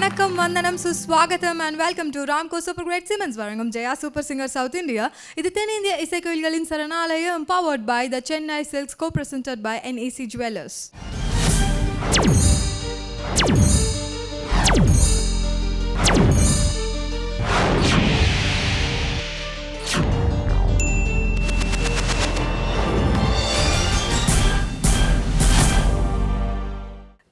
வணக்கம் வந்தனம் சுஸ்வாகத்தம் and welcome to Ramco super great cements வழங்கும் Jaya super singer south India. இது தென்னிந்திய இசைக்கோயில்களின் சரணாலயம், powered by the Chennai silks, co-presented by NEC Jewelers.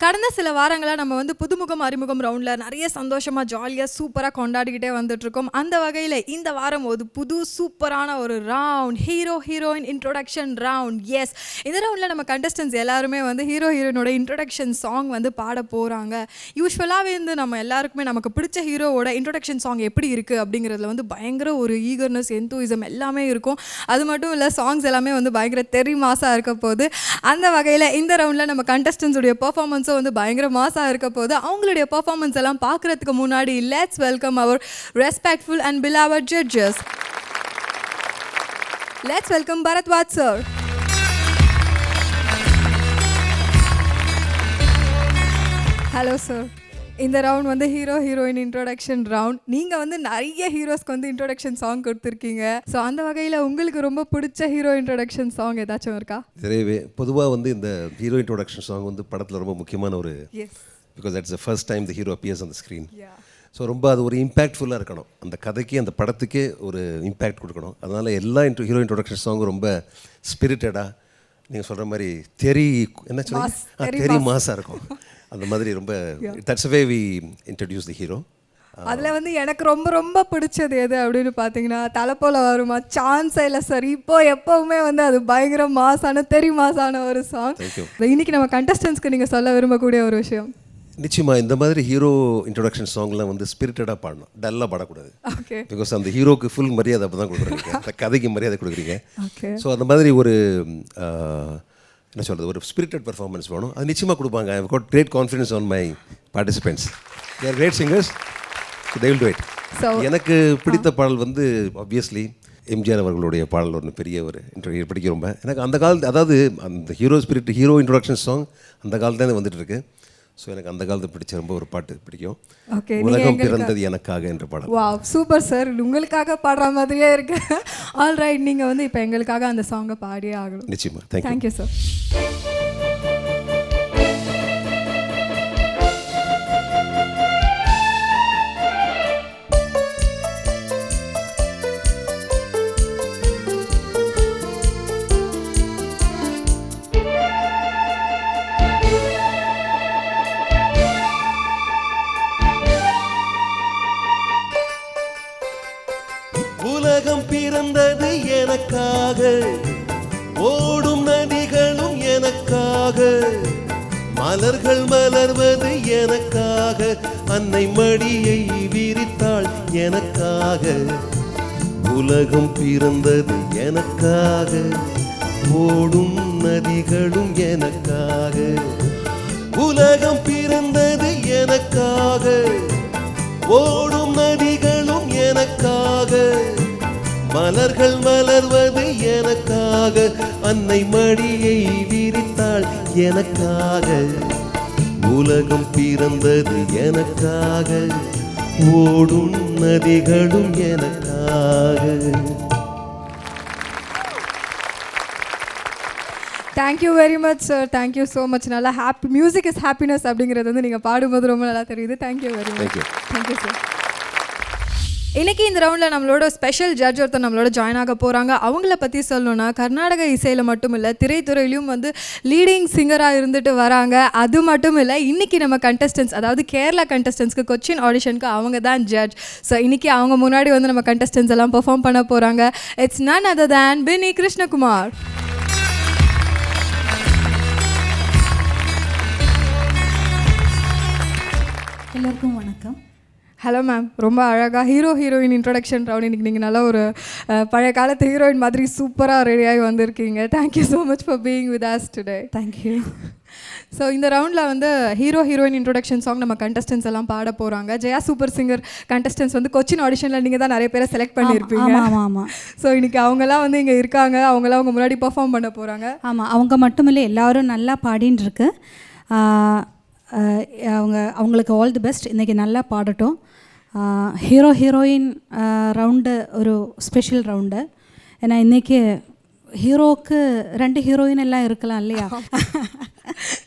கடந்த சில வாரங்களாக நம்ம புதுமுகம் அறிமுகம் ரவுண்டில் நிறைய சந்தோஷமாக ஜாலியாக சூப்பராக கொண்டாடிக்கிட்டே வந்துட்டுருக்கோம். அந்த வகையில் இந்த வாரம் ஒரு புது சூப்பரான ஒரு round, hero heroine introduction round. Yes, இந்த ரவுண்டில் நம்ம கண்டஸ்டன்ஸ் எல்லாருமே ஹீரோ ஹீரோயினோட இன்ட்ரோடக்ஷன் சாங் பாட போகிறாங்க. யூஸ்வலாகவே நம்ம எல்லாருக்குமே நமக்கு பிடிச்ச ஹீரோவோட இன்ட்ரோடக்ஷன் சாங் எப்படி இருக்குது அப்படிங்கிறதுல பயங்கர ஒரு ஈகர்னஸ், எந்தூயிசம் எல்லாமே இருக்கும். அது மட்டும் இல்லை, சாங்ஸ் எல்லாமே பயங்கர தெரி மாசாக இருக்க போகுது. அந்த வகையில் இந்த ரவுண்டில் நம்ம கண்டஸ்டன்ஸுடைய பெர்ஃபார்மன்ஸும் பயங்கர மாசா இருக்க போது. அவங்களுடைய பெர்ஃபார்மன்ஸ் எல்லாம் பார்க்கறதுக்கு முன்னாடி let's welcome our respectful and beloved judges. Let's welcome Bharatwaj sir. Hello sir. இந்த round hero heroine introduction round. நீங்கள் நிறைய ஹீரோஸ்க்கு இன்ட்ரோடக்ஷன் சாங் கொடுத்துருக்கீங்க. ஸோ அந்த வகையில் உங்களுக்கு ரொம்ப பிடிச்ச ஹீரோ இன்ட்ரோடக்ஷன் சாங் ஏதாச்சும் இருக்கா? நிறையவே. பொதுவாக இந்த ஹீரோ இன்ட்ரோடக்ஷன் சாங் படத்தில் ரொம்ப முக்கியமான ஒரு, because that's the first time the hero appears on the screen. So ரொம்ப அது ஒரு இம்பேக்ட்ஃபுல்லாக இருக்கணும், அந்த கதைக்கு அந்த படத்துக்கே ஒரு இம்பேக்ட் கொடுக்கணும். அதனால் எல்லா ஹீரோ இன்ட்ரோடக்ஷன் சாங்கும் ரொம்ப ஸ்பிரிட்டடாக, நீங்கள் சொல்கிற மாதிரி என்ன சொல்லுங்க, தெரி மாசாக இருக்கும். அந்த மாதிரி ரொம்ப that's way we introduce the hero. அதில் எனக்கு ரொம்ப ரொம்ப பிடிச்சது எது அப்படின்னு பார்த்தீங்கன்னா, தலை போல வருமா, சான்ஸே இல்லை சார். இப்போ எப்போவுமே அது பயங்கர மாசான மாசான ஒரு சாங். இன்னைக்கு நம்ம கண்டஸ்டன்ஸ்க்கு நீங்கள் சொல்ல விரும்பக்கூடிய ஒரு விஷயம். நிச்சயமாக இந்த மாதிரி ஹீரோ இன்ட்ரோடக்ஷன் சாங்லாம் ஸ்பிரிட்டடாக பாடணும், டல்லாக பாடக்கூடாது. பிகாஸ் அந்த ஹீரோக்கு ஃபுல் மரியாதை அப்போ தான் கொடுக்குறீங்க, அந்த கதைக்கு மரியாதை கொடுக்குறீங்க. ஸோ அந்த மாதிரி ஒரு என்ன சொல்கிறது, ஒரு ஸ்பிரிட்டட் பெர்ஃபார்மன்ஸ் வேணும். அது நிச்சயமாக கொடுப்பாங்க. I have got great confidence on my participants. They are great singers, they will do it. எனக்கு பிடித்த பாடல் ஆப்வியஸ்லி எம்ஜிஆர் அவர்களுடைய பாடல் ஒரு பெரிய ஒரு இன்ட்ரோ பிடிக்க ரொம்ப. எனக்கு அந்த காலத்து, அதாவது அந்த hero spirit, hero introduction song அந்த காலத்துலேருந்து வந்துட்டு இருக்கு. ஸோ எனக்கு அந்த காலத்தை பிடிச்ச ரொம்ப ஒரு பாட்டு பிடிக்கும், உலகம் பிறந்தது எனக்காக என்ற பாடல். வாவ், சூப்பர் சார், உங்களுக்காக பாடுற மாதிரியே இருக்கு. ஆல் ரைட், நீங்கள் இப்போ எங்களுக்காக அந்த சாங்கை பாடியே ஆகணும். நிச்சயமாக. Thank you sir. உலகம் பிறந்தது எனக்காக, ஓடும் நதிகளும் எனக்காக, மலர்கள் மலர்வது எனக்காக, அன்னை மடியை விரித்தாள் எனக்காக. உலகம் பிறந்தது எனக்காக, ஓடும் நதிகளும் எனக்காக. உலகம் பிறந்தது எனக்காக, ஓடும் நதிகளும் எனக்காக, மலர்கள் மலர்வது எனக்காக, அன்னை மடியை விரித்தாள் எனக்காக. உலகம் பிறந்தது எனக்காக, ஓடும் நதிகளும் எனக்காக. Thank you very much sir, thank you so much. நல்லா ஹாப்பி, மியூசிக் இஸ் ஹாப்பினஸ் அப்படிங்கிறது நீங்கள் பாடும்போது ரொம்ப நல்லா தெரியுது. Thank you very much. Thank you sir. இன்றைக்கி இந்த ரவுண்டில் நம்மளோட ஸ்பெஷல் ஜட்ஜ் ஒருத்தர் நம்மளோட ஜாயின் ஆக போகிறாங்க. அவங்கள பற்றி சொல்லணுன்னா, கர்நாடக இசையில் மட்டும் இல்லை, திரைத்துறையிலையும் லீடிங் சிங்கராக இருந்துட்டு வராங்க. அது மட்டும் இல்லை, இன்றைக்கி நம்ம கண்டஸ்டன்ஸ், அதாவது கேரளா கண்டஸ்டன்ஸ்க்கு கொச்சின் ஆடிஷனுக்கு அவங்க தான் ஜட்ஜ். ஸோ இன்றைக்கி அவங்க முன்னாடி நம்ம கண்டஸ்டன்ஸ் எல்லாம் பெர்ஃபார்ம் பண்ண போகிறாங்க. இட்ஸ் none other than பின்னி கிருஷ்ணகுமார். எல்லாருக்கும் வணக்கம். ஹலோ மேம், ரொம்ப அழகாக ஹீரோ ஹீரோயின் இன்ட்ரடக்ஷன் ரவுண்ட். இன்றைக்கி நீங்கள் நல்ல ஒரு பழைய காலத்து ஹீரோயின் மாதிரி சூப்பராக ரெடியாகி வந்திருக்கீங்க. Thank you so much for being with us today. Thank you. So இந்த ரவுண்டில் ஹீரோ ஹீரோயின் இன்ட்ரோடக்ஷன் சாங் நம்ம கண்டஸ்டன்ஸ் எல்லாம் பாட போகிறாங்க. Jaya super singer contestants Cochin ஆடிஷனில் நீங்கள் தான் நிறைய பேரை செலக்ட் பண்ணியிருப்பீங்க. ஆமாம். ஸோ இன்றைக்கி அவங்கெல்லாம் இங்கே இருக்காங்க, அவங்களாம் அவங்க முன்னாடி பெர்ஃபார்ம் பண்ண போகிறாங்க. ஆமாம், அவங்க மட்டும் இல்லை, எல்லோரும் நல்லா பாடின்னு இருக்கு. அவங்களுக்கு ஆல் தி பெஸ்ட். இன்றைக்கி நல்லா பாடட்டும். ஹீரோ ஹீரோயின் ரவுண்டு ஒரு ஸ்பெஷல் ரவுண்டு. ஏன்னா இன்றைக்கி ஹீரோவுக்கு 2 ஹீரோயின் எல்லாம் இருக்கலாம் இல்லையா?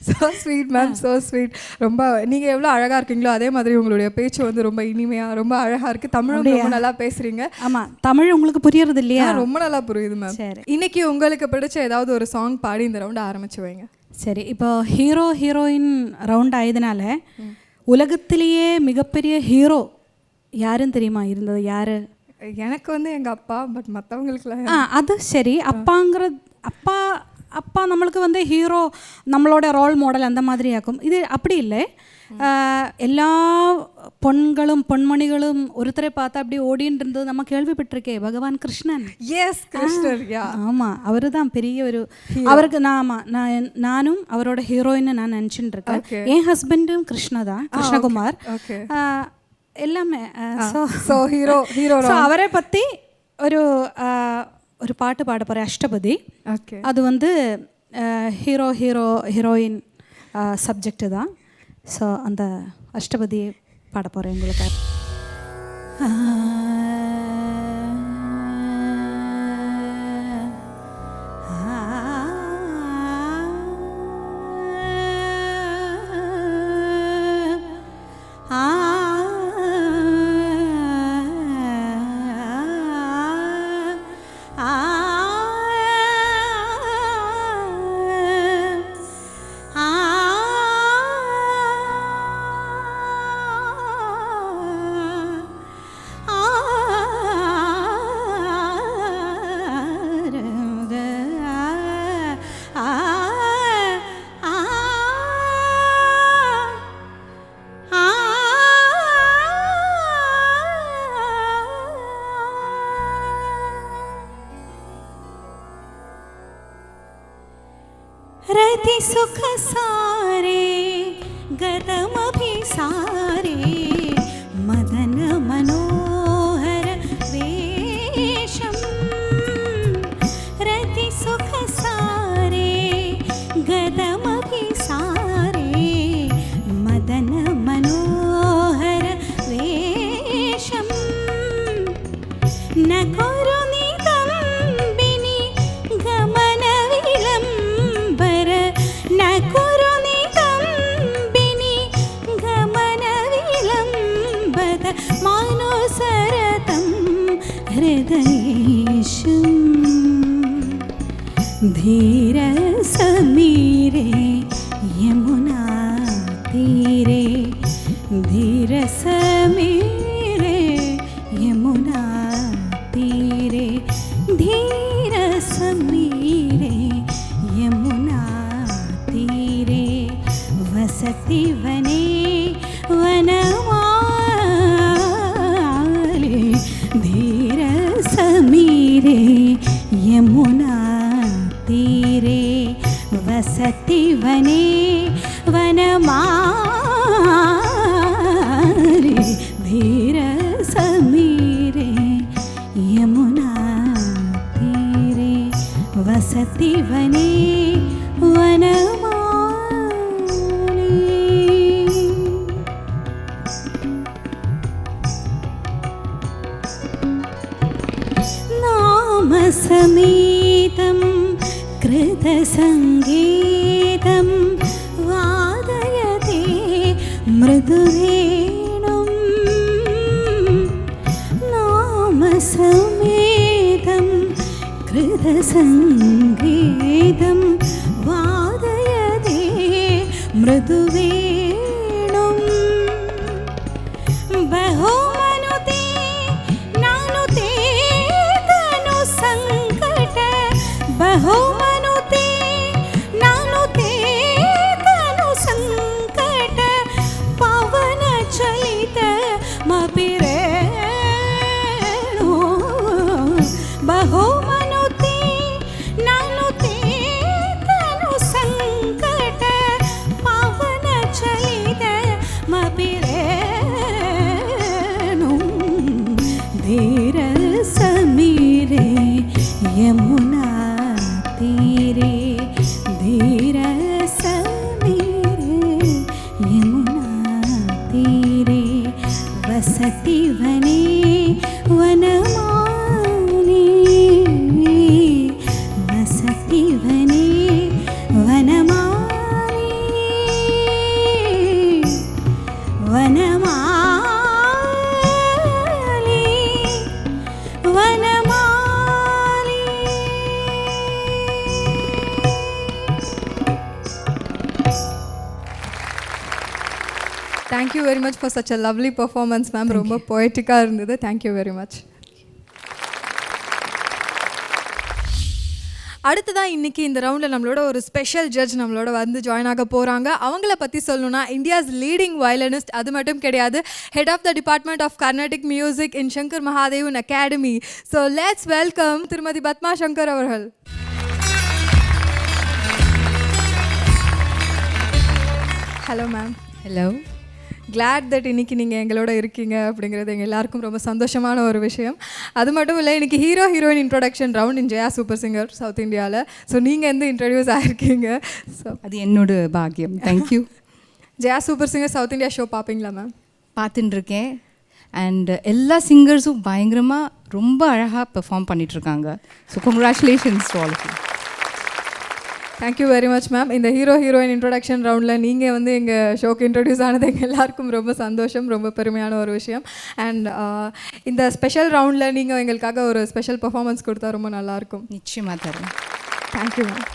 So sweet ma'am, so sweet. ரொம்ப நீங்கள் எவ்வளோ அழகாக இருக்கீங்களோ அதே மாதிரி உங்களுடைய பேச்சு வந்து ரொம்ப இனிமையாக ரொம்ப அழகாக இருக்குது. தமிழும் ரொம்ப நல்லா பேசுகிறீங்க. ஆமாம், தமிழ் உங்களுக்கு புரியுறது இல்லையா? ரொம்ப நல்லா புரியுது மேம். சரி, இன்னைக்கு உங்களுக்கு பிடிச்ச ஏதாவது ஒரு சாங் பாடி இந்த ரவுண்டை ஆரம்பிச்சு வைங்க. சரி, இப்போ ஹீரோ ஹீரோயின் ரவுண்ட் ஆயதுனால உலகத்திலேயே மிகப்பெரிய ஹீரோ யாருன்னு தெரியுமா இருந்தது? யார்? எனக்கு வந்து எங்கள் அப்பா. பட் மற்றவங்களுக்குலாம் அது சரி. அப்பா நம்மளுக்கு வந்து ஹீரோ, நம்மளோட ரோல் மாடல் அந்த மாதிரி ஆக்கும். இது அப்படி இல்லை. எல்லா பொண்களும் பொன்மணிகளும் ஒருத்தரை பார்த்தா அப்படி ஓடின்னு இருந்தது நம்ம கேள்விப்பட்டிருக்கேன். பகவான் கிருஷ்ணன். எஸ், கிருஷ்ணர். ஆமாம், அவர் தான் பெரிய ஒரு அவருக்கு நானும் அவரோட ஹீரோயின்னு நான் நினச்சிட்டு இருக்கேன். என் ஹஸ்பண்டும் கிருஷ்ணா தான், கிருஷ்ணகுமார் எல்லாமே. ஸோ அவரை பற்றி ஒரு பாட்டு பாட போகிறேன், அஷ்டபதி. அது வந்து ஹீரோயின் சப்ஜெக்டு தான். ஸோ அந்த அஷ்டபதி பாட போகிறேன் உங்களுக்கு. रति सुख सारे गतमभिसारे मदन मनोहर वेशम रति सुख सारे गतमभिसारे मदन मनोहर वेशम न कुरुनि तंबिनि गमन विलंबर न कुरुनि तंबिनि गमन विलंबद मानुसरतं हृदयेशं धीर समीरे यमुना तीरे धीर समीरे यमुना तीरे धीर समीरे यमुना तीरे वसति वने वनमाले धीर समीरे यमुना तीरे वसति वने वनमाले धीर समीरे यमुना तीरे वसति वने वनमाली नाम समेतं कृतसङ्गीतं वादयते मृदुवेणुं नाम समेतं कृतसङ्गीतं वादयते मृदुवेणुं बहुमनुते नानुते तनु संकट बहुमनुते नानुते तनु संकट पवन चलित मपिरेणु बहुमनुते नानुते तनु संकट पवन चलित मपिरेणु धीर समीरे यमुना तीरे धीर समीरे thank you very much for such a lovely performance ma'am. ரொம்ப பொயட்டிக்காக இருந்தது. Thank you very much. அடுத்ததான் இன்னைக்கு இந்த ரவுண்டில் நம்மளோட ஒரு ஸ்பெஷல் ஜட்ஜ் நம்மளோட வந்து ஜாயின் ஆக போகிறாங்க. அவங்கள பற்றி சொல்லணும்னா இந்தியாஸ் லீடிங் வயலினிஸ்ட், அது மட்டும் கிடையாது, head of the department of Carnatic music in Shankar Mahadevan academy. So let's welcome திருமதி பத்மா சங்கர் அவர்கள். Hello ma'am. Hello. Glad that இன்றைக்கி நீங்கள் எங்களோட இருக்கீங்க அப்படிங்கிறது எங்கள் எல்லாருக்கும் ரொம்ப சந்தோஷமான ஒரு விஷயம். அது மட்டும் இல்லை, இன்றைக்கி hero heroine introduction round in Jaya super singer south இந்தியாவில். ஸோ நீங்கள் எந்த இன்ட்ரடியூஸ் ஆகிருக்கீங்க? ஸோ அது என்னோட பாக்கியம். Thank you. Jaya super singer south India show பார்ப்பீங்களா மேம்? பார்த்துட்டுருக்கேன். அண்ட் எல்லா சிங்கர்ஸும் பயங்கரமாக ரொம்ப அழகாக பெர்ஃபார்ம் பண்ணிகிட்ருக்காங்க. So congratulations to all of you. Thank you very much ma'am. இந்த ஹீரோ ஹீரோயின் இன்ட்ரோடக்ஷன் ரவுண்டில் நீங்கள் வந்து எங்கள் ஷோக்கு இன்ட்ரடியூஸ் ஆனது எங்கள் எல்லாருக்கும் ரொம்ப சந்தோஷம், ரொம்ப பெருமையான ஒரு விஷயம். அண்ட் இந்த ஸ்பெஷல் ரவுண்டில் நீங்கள் எங்களுக்காக ஒரு ஸ்பெஷல் பர்ஃபார்மன்ஸ் கொடுத்தா ரொம்ப நல்லாயிருக்கும். நிச்சயமாக தரேன். Thank you ma'am.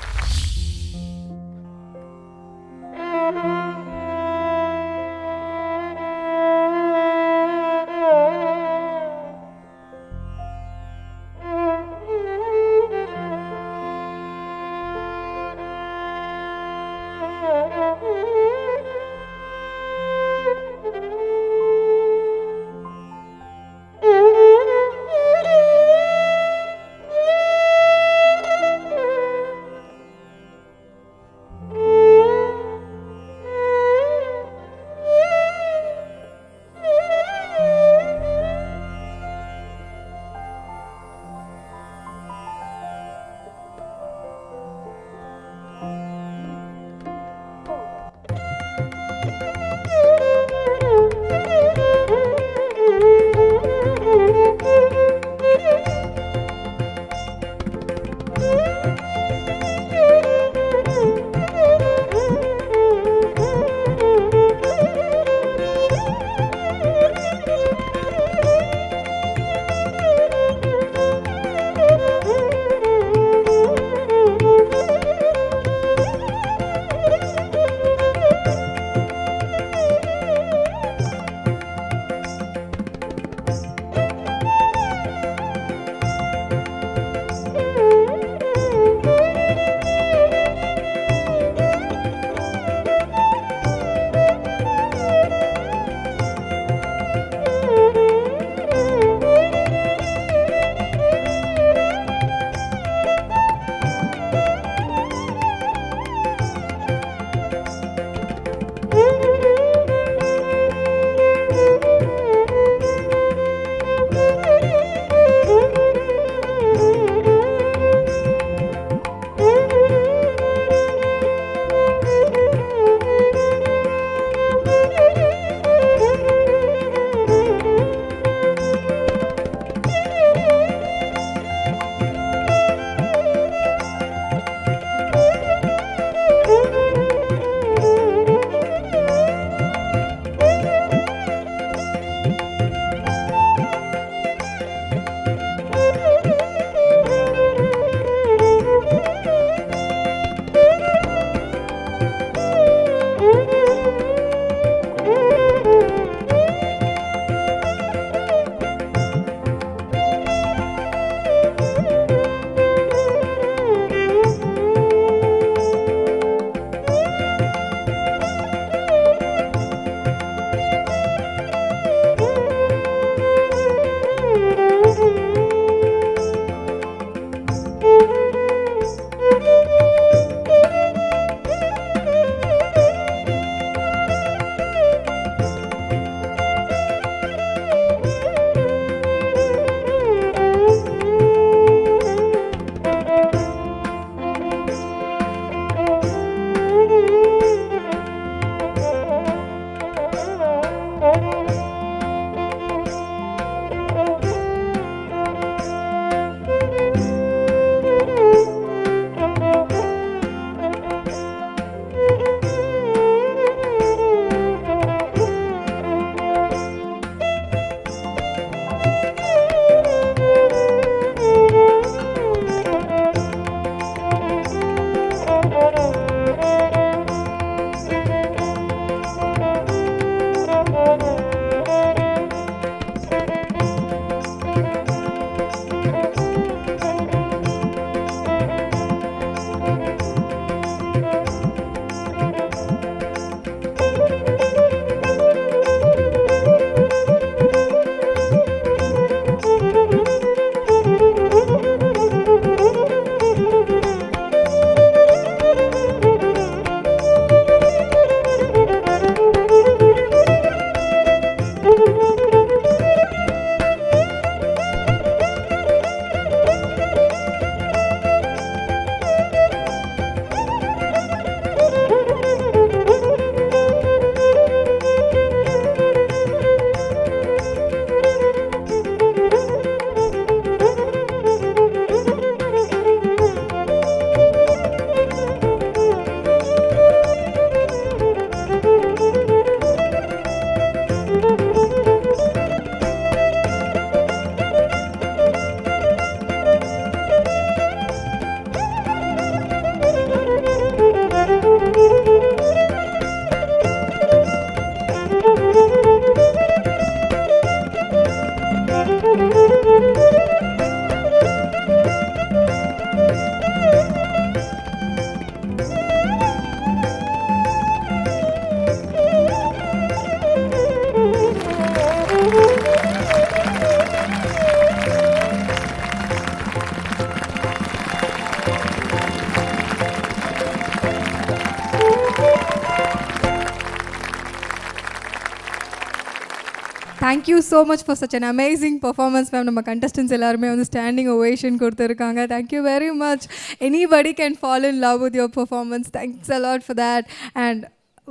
Thank you so much for such an amazing performance ma'am. நம்ம கண்டஸ்டன்ஸ் எல்லாருமே வந்து ஸ்டாண்டிங் ஓவேஷன் கொடுத்துருக்காங்க. Thank you very much. Anybody can follow in love with your performance. Thanks a lot for that. And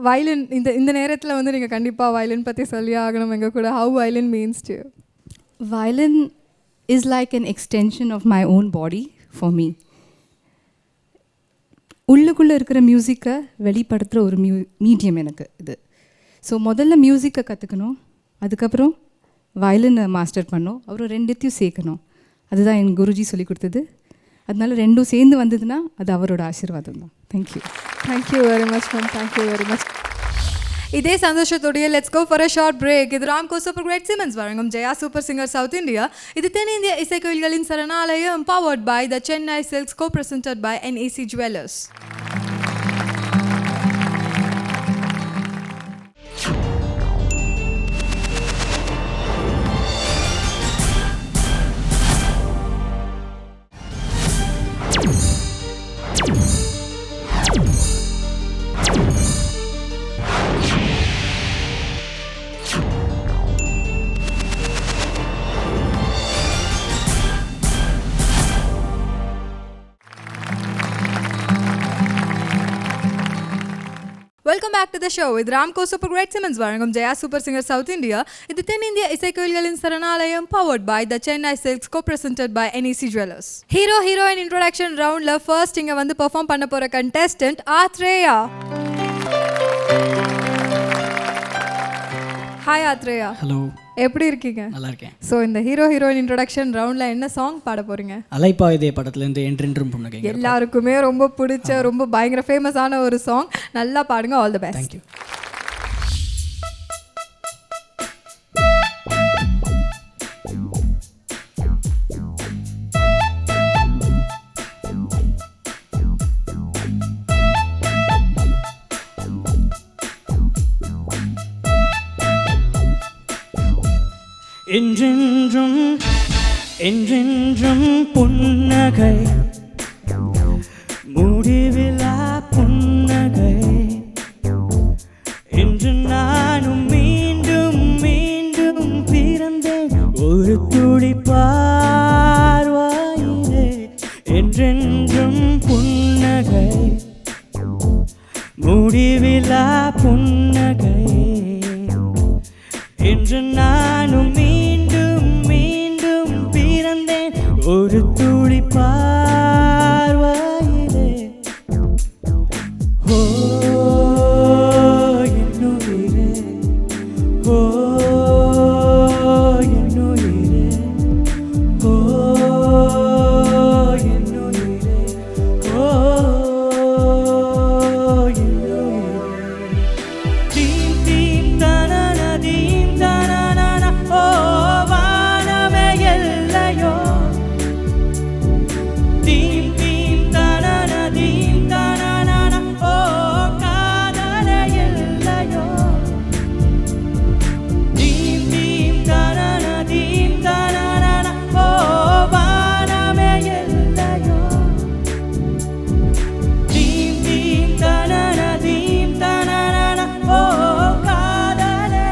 violin இந்த நேரத்தில் வந்து நீங்கள் கண்டிப்பாக violin பற்றி சொல்லி ஆகணும் எங்கள் கூட. How violin means to? Violin is like an extension of my own body for me. உள்ளுக்குள்ளே இருக்கிற மியூசிக்கை வெளிப்படுத்துகிற ஒரு மீடியம் எனக்கு இது. ஸோ முதல்ல மியூசிக்கை கற்றுக்கணும், அதுக்கப்புறம் வயலினை மாஸ்டர் பண்ணணும், அப்புறம் ரெண்டுத்தையும் சேர்க்கணும். அதுதான் என் குருஜி சொல்லி கொடுத்தது. அதனால ரெண்டும் சேர்ந்து வந்ததுன்னா அது அவரோட ஆசீர்வாதம் தான். Thank you. Thank you very much ma'am. Thank you very much. இதே சந்தோஷத்தோடைய let's go for a short break. இது ராம்கோ சூப்பர் கிரேட் சிமெண்ட்ஸ் வழங்கும் Jaya super singer south India. இது தென்னிந்திய இசைக்கோயில்களின் சரணாலயம், powered by the Chennai silks, co presented by NAC jewellers. Welcome back to the show. இது Ramco super great cements வழங்கும் Jaya super singer south India. இது தென்னிந்திய இசைக்கோயில்களின் சரணாலயம், powered by the Chennai silks, co presented by NAC jewellers. Hero heroine introduction ரவுண்ட்ல first இங்க வந்து perform பண்ண போற contestant Athreya. Hi Athreya. Hello, எப்படி இருக்கீங்க? நல்லா இருக்கேன். ஸோ இந்த ஹீரோ ஹீரோயின் இன்ட்ரோடக்ஷன் ரவுண்ட்ல என்ன சாங் பாட போறீங்க? அலைப்பாயுதே படத்துலேருந்து என்றென்றும் புன்னகை. எல்லாருக்குமே ரொம்ப பிடிச்ச ரொம்ப பயங்கர ஃபேமஸான ஒரு சாங். நல்லா பாடுங்க. All the best. தேங்க்யூ. என்றென்றும் என்றென்றும் புன்னகை, முடிவிலா புன்னகை, என்று நானும் மீண்டும் மீண்டும் பிறந்தேன் ஒரு துளி பார்வாயிலே. என்றென்றும் புன்னகை, முடிவிலா புன்னகை, என்று நானும் மீண்டும் மீண்டும் பிறந்தேன் ஒரு துளி பார்வாயிலே. ஓ என்னுயிரே, ஓ என்னுயிரே, ஓ என்னுயிரே, ஓ என்னுயிரே. தீம் தீம் தனன தீம் தனன, ஓ வானமே எல்லையோ. தீம் தீம் தனன தீம் தனன, ஓ காதலே எல்லையோ. தீம் தீம் தனன தீம் தனன, ஓ வானமே எல்லையோ. தீம் தீம் தனன தீம் தனன, ஓ காதலே.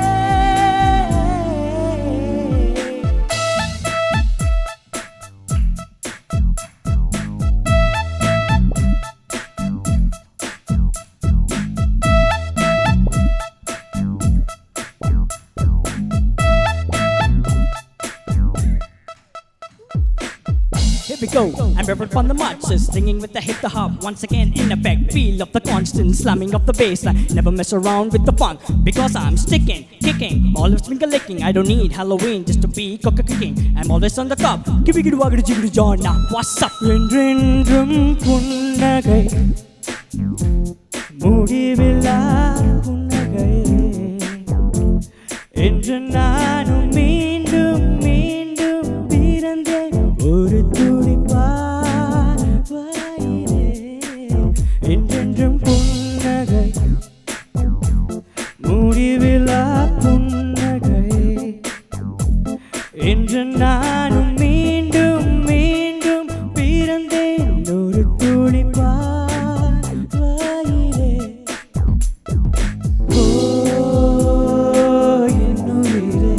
Here we go, I'm Reverend from the marches, singing with the hip to hop. Once again in effect, feel of the constant slamming of the bass. I never mess around with the funk, because I'm sticking, kicking, always finger licking. I don't need Halloween just to be coca kicking. I'm always on the top, give it wagadu jigadu john. Now what's up? Endrendrum punnagai, முடிவில்லா புன்னகை, என்று நானும் மீண்டும் மீண்டும் பிறந்தேன் ஒரு துளி பார்வாயிலே. என்றென்றும் புன்னகை, முடிவில்லா புன்னகை, என்று நானும் மீண்டும் மீண்டும் பிறந்தேன் ஒரு துளி பார்வாயிலே. ஓ என்னுயிரே,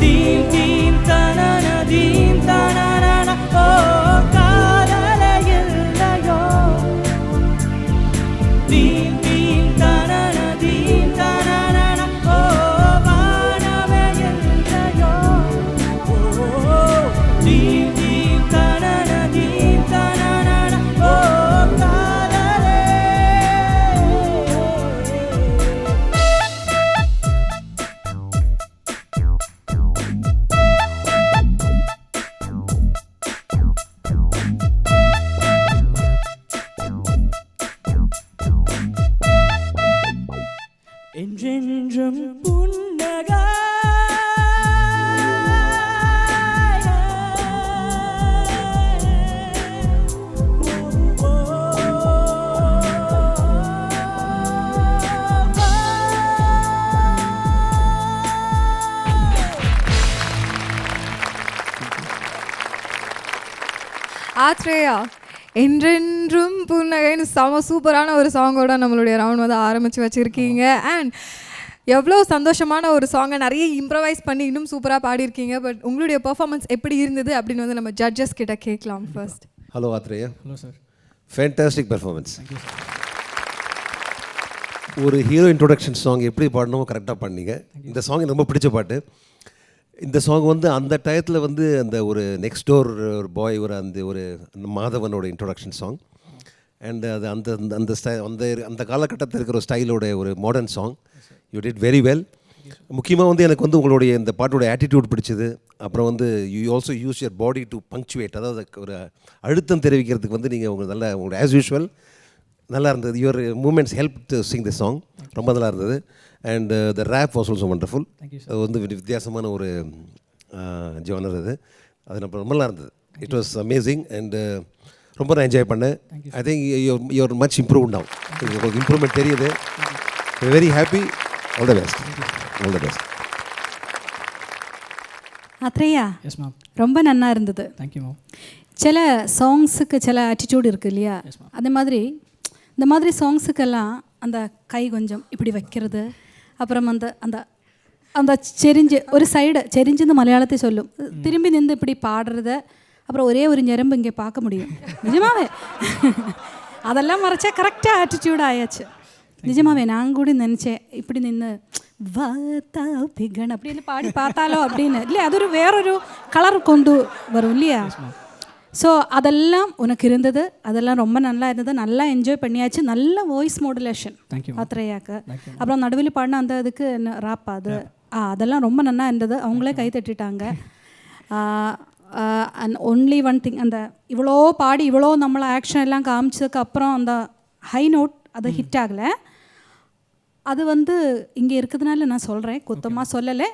தீம் தீம் தனன தீம் தனன ஓ காதலே இல்லையோ தீம் தீம் தனன தீம் தனன ஓ வானமே இல்லையோ ஓ தீம் தீம் தனன தீம் தனன ஓ காதலே என்றென்றும் புன்னகை ஆத்ரேயா என்றென்றும் புன்னகைன்னு செம சூப்பரான ஒரு சாங்கோட நம்மளுடைய ரவுண்ட் வந்து ஆரம்பித்து வச்சுருக்கீங்க. அண்ட் எவ்வளோ சந்தோஷமான ஒரு சாங்கை நிறைய இம்ப்ரவைஸ் பண்ணி இன்னும் சூப்பராக பாடியிருக்கீங்க. பட் உங்களுடைய பெர்ஃபார்மன்ஸ் எப்படி இருந்தது அப்படின்னு வந்து நம்ம ஜட்ஜஸ் கிட்ட கேட்கலாம் first. Hello Atreya. Hello sir. Fantastic performance. ஒரு ஹீரோ இன்ட்ரோடக்ஷன் சாங் எப்படி பாடணுமோ கரெக்டாக பண்ணீங்க. இந்த சாங் எனக்கு ரொம்ப பிடிச்ச பாட்டு. இந்த சாங் வந்து அந்த டயத்தில் வந்து அந்த ஒரு நெக்ஸ்ட் டோர் ஒரு பாய் ஒரு மாதவனோட இன்ட்ரோடக்ஷன் சாங். அண்ட் அது அந்த அந்த அந்த காலகட்டத்தில் இருக்கிற ஒரு ஸ்டைலோட ஒரு modern song. You did very well. முக்கியமாக வந்து எனக்கு வந்து உங்களுடைய இந்த பாட்டோட ஆட்டிடியூட் பிடிச்சது. அப்புறம் வந்து you also use your body to punctuate, அதாவது ஒரு அழுத்தம் தெரிவிக்கிறதுக்கு வந்து நீங்கள் உங்களோட ஆஸ் யூஷுவல் நல்லா இருந்தது. Your moments help to sing the song. ரொம்ப நல்லா இருந்தது. And the rap was also wonderful. அது வந்து வித்தியாசமான ஒரு ஜானர் அது. அது நம்ம ரொம்ப நல்லா இருந்தது. It was amazing. அண்ட் ரொம்ப நான் என்ஜாய் பண்ணேன். I think you are much improve now. உங்களுக்கு இம்ப்ரூவ்மெண்ட் தெரியுது. Very happy. All the best. All the best. Athreya, yes ma'am. ரொம்ப நல்லா இருந்தது. Thank you ma'am. சில சாங்ஸுக்கு சில ஆட்டிடியூட் இருக்குது இல்லையா, அதே மாதிரி இந்த மாதிரி சாங்ஸுக்கெல்லாம் அந்த கை கொஞ்சம் இப்படி வைக்கிறது, அப்புறம் அந்த அந்த அந்த செரிஞ்சு ஒரு சைடு செரிஞ்சுன்னு மலையாளத்தை சொல்லும், திரும்பி நின்று இப்படி பாடுறத, அப்புறம் ஒரே ஒரு ñரம்பு இங்கே பார்க்க முடியும். நிஜமாவே அதெல்லாம் மறைச்சா கரெக்டாக ஆட்டிடியூட் ஆயாச்சு. நிஜமாவே நான் கூட நினச்சேன் இப்படி நின்று வாத்தா பிகன் அப்படின்னு பாடி பார்த்தாலோ அப்படின்னு இல்லையா, அது ஒரு வேறொரு கலர் கொண்டு வரும் இல்லையா. ஸோ அதெல்லாம் உனக்கு இருந்தது, அதெல்லாம் ரொம்ப நல்லா இருந்தது, நல்லா என்ஜாய் பண்ணியாச்சு. நல்ல வாய்ஸ் மாடுலேஷன் ஆத்ரேயாக்கு. அப்புறம் நடுவில் பாடின அந்த இதுக்கு ராப் அது அதெல்லாம் ரொம்ப நல்லா இருந்தது. அவங்களே கை தட்டிட்டாங்க. அண்ட் ஒன்லி ஒன் திங், அந்த இவ்வளோ பாடி இவ்வளோ நம்மளை ஆக்ஷன் எல்லாம் காமிச்சதுக்கு அப்புறம் அந்த ஹை நோட் அது ஹிட் ஆகலை. அது வந்து இங்கே இருக்கிறதுனால நான் சொல்கிறேன், குத்தமாக சொல்லலை.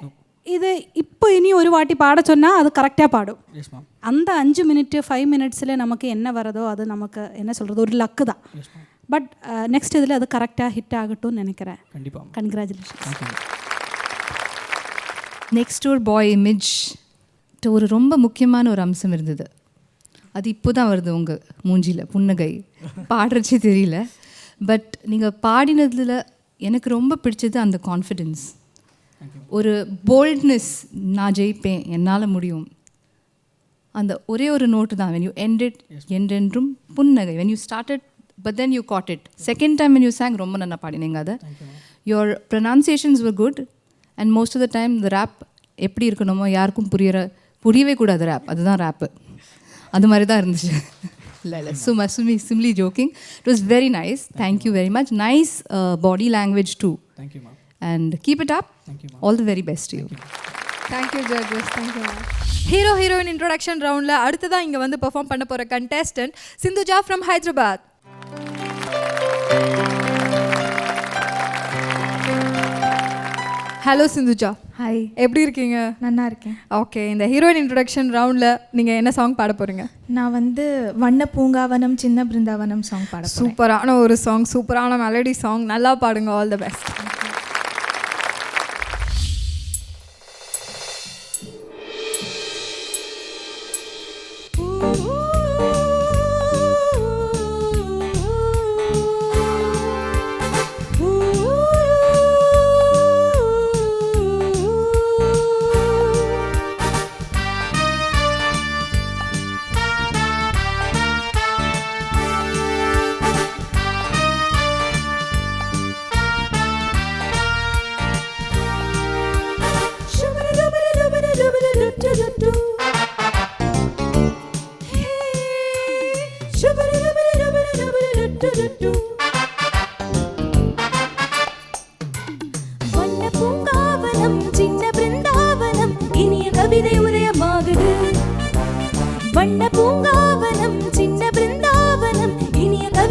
இது இப்போ இனி ஒரு வாட்டி பாட சொன்னால் அது கரெக்டாக பாடும். அந்த 5 மினிட்டு 5 மினிட்ஸில் நமக்கு என்ன வரதோ அது நமக்கு என்ன சொல்கிறது ஒரு லக்கு தான். பட் நெக்ஸ்ட் இதில் அது கரெக்டாக ஹிட் ஆகட்டும்னு நினைக்கிறேன். கண்டிப்பாக. Congratulation. Next door boy image ஒரு ரொம்ப முக்கியமான ஒரு அம்சம் இருந்தது. அது இப்போ தான் வருது உங்கள் மூஞ்சியில் புன்னகை. பாடுறச்சே தெரியல. பட் நீங்கள் பாடினதில் எனக்கு ரொம்ப பிடிச்சது அந்த கான்ஃபிடென்ஸ், ஒரு போல்ட்னஸ். நான் ஜெயிப்பேன், என்னால் முடியும். அந்த ஒரே ஒரு நோட்டு தான். when you ended என்றென்றும் புன்னகை, when you started but then you caught it. Second time when you sang ரொம்ப நல்லா பாடினீங்க. அதை your pronunciations were good and most of the time the rap எப்படி இருக்கணுமோ யாருக்கும் புரியவே கூடாது ரேப், அதுதான் ரேப்பு. அது மாதிரி தான் இருந்துச்சு. இல்லை simply joking. It was very nice. Thank you very much. Nice body language too. Thank you ma'am. And keep it up. Thank you, all the very best to you. Thank you judges. Thank you. Hero heroine introduction ரவுண்டில் அடுத்ததான் இங்கே வந்து perform பண்ண போகிற contestant Sindhuja from Hyderabad. Hello Sindhuja. Hi, எப்படி இருக்கீங்க? நல்லா இருக்கேன். ஓகே, இந்த ஹீரோயின் இன்ட்ரோடக்ஷன் ரவுண்டில் நீங்கள் என்ன சாங் பாட போகிறீங்க? நான் வந்து வண்ண பூங்காவனம் சின்ன பிருந்தாவனம் சாங் பாட. சூப்பரான ஒரு சாங், சூப்பரான மெலடி சாங். நல்லா பாடுங்க. All the best.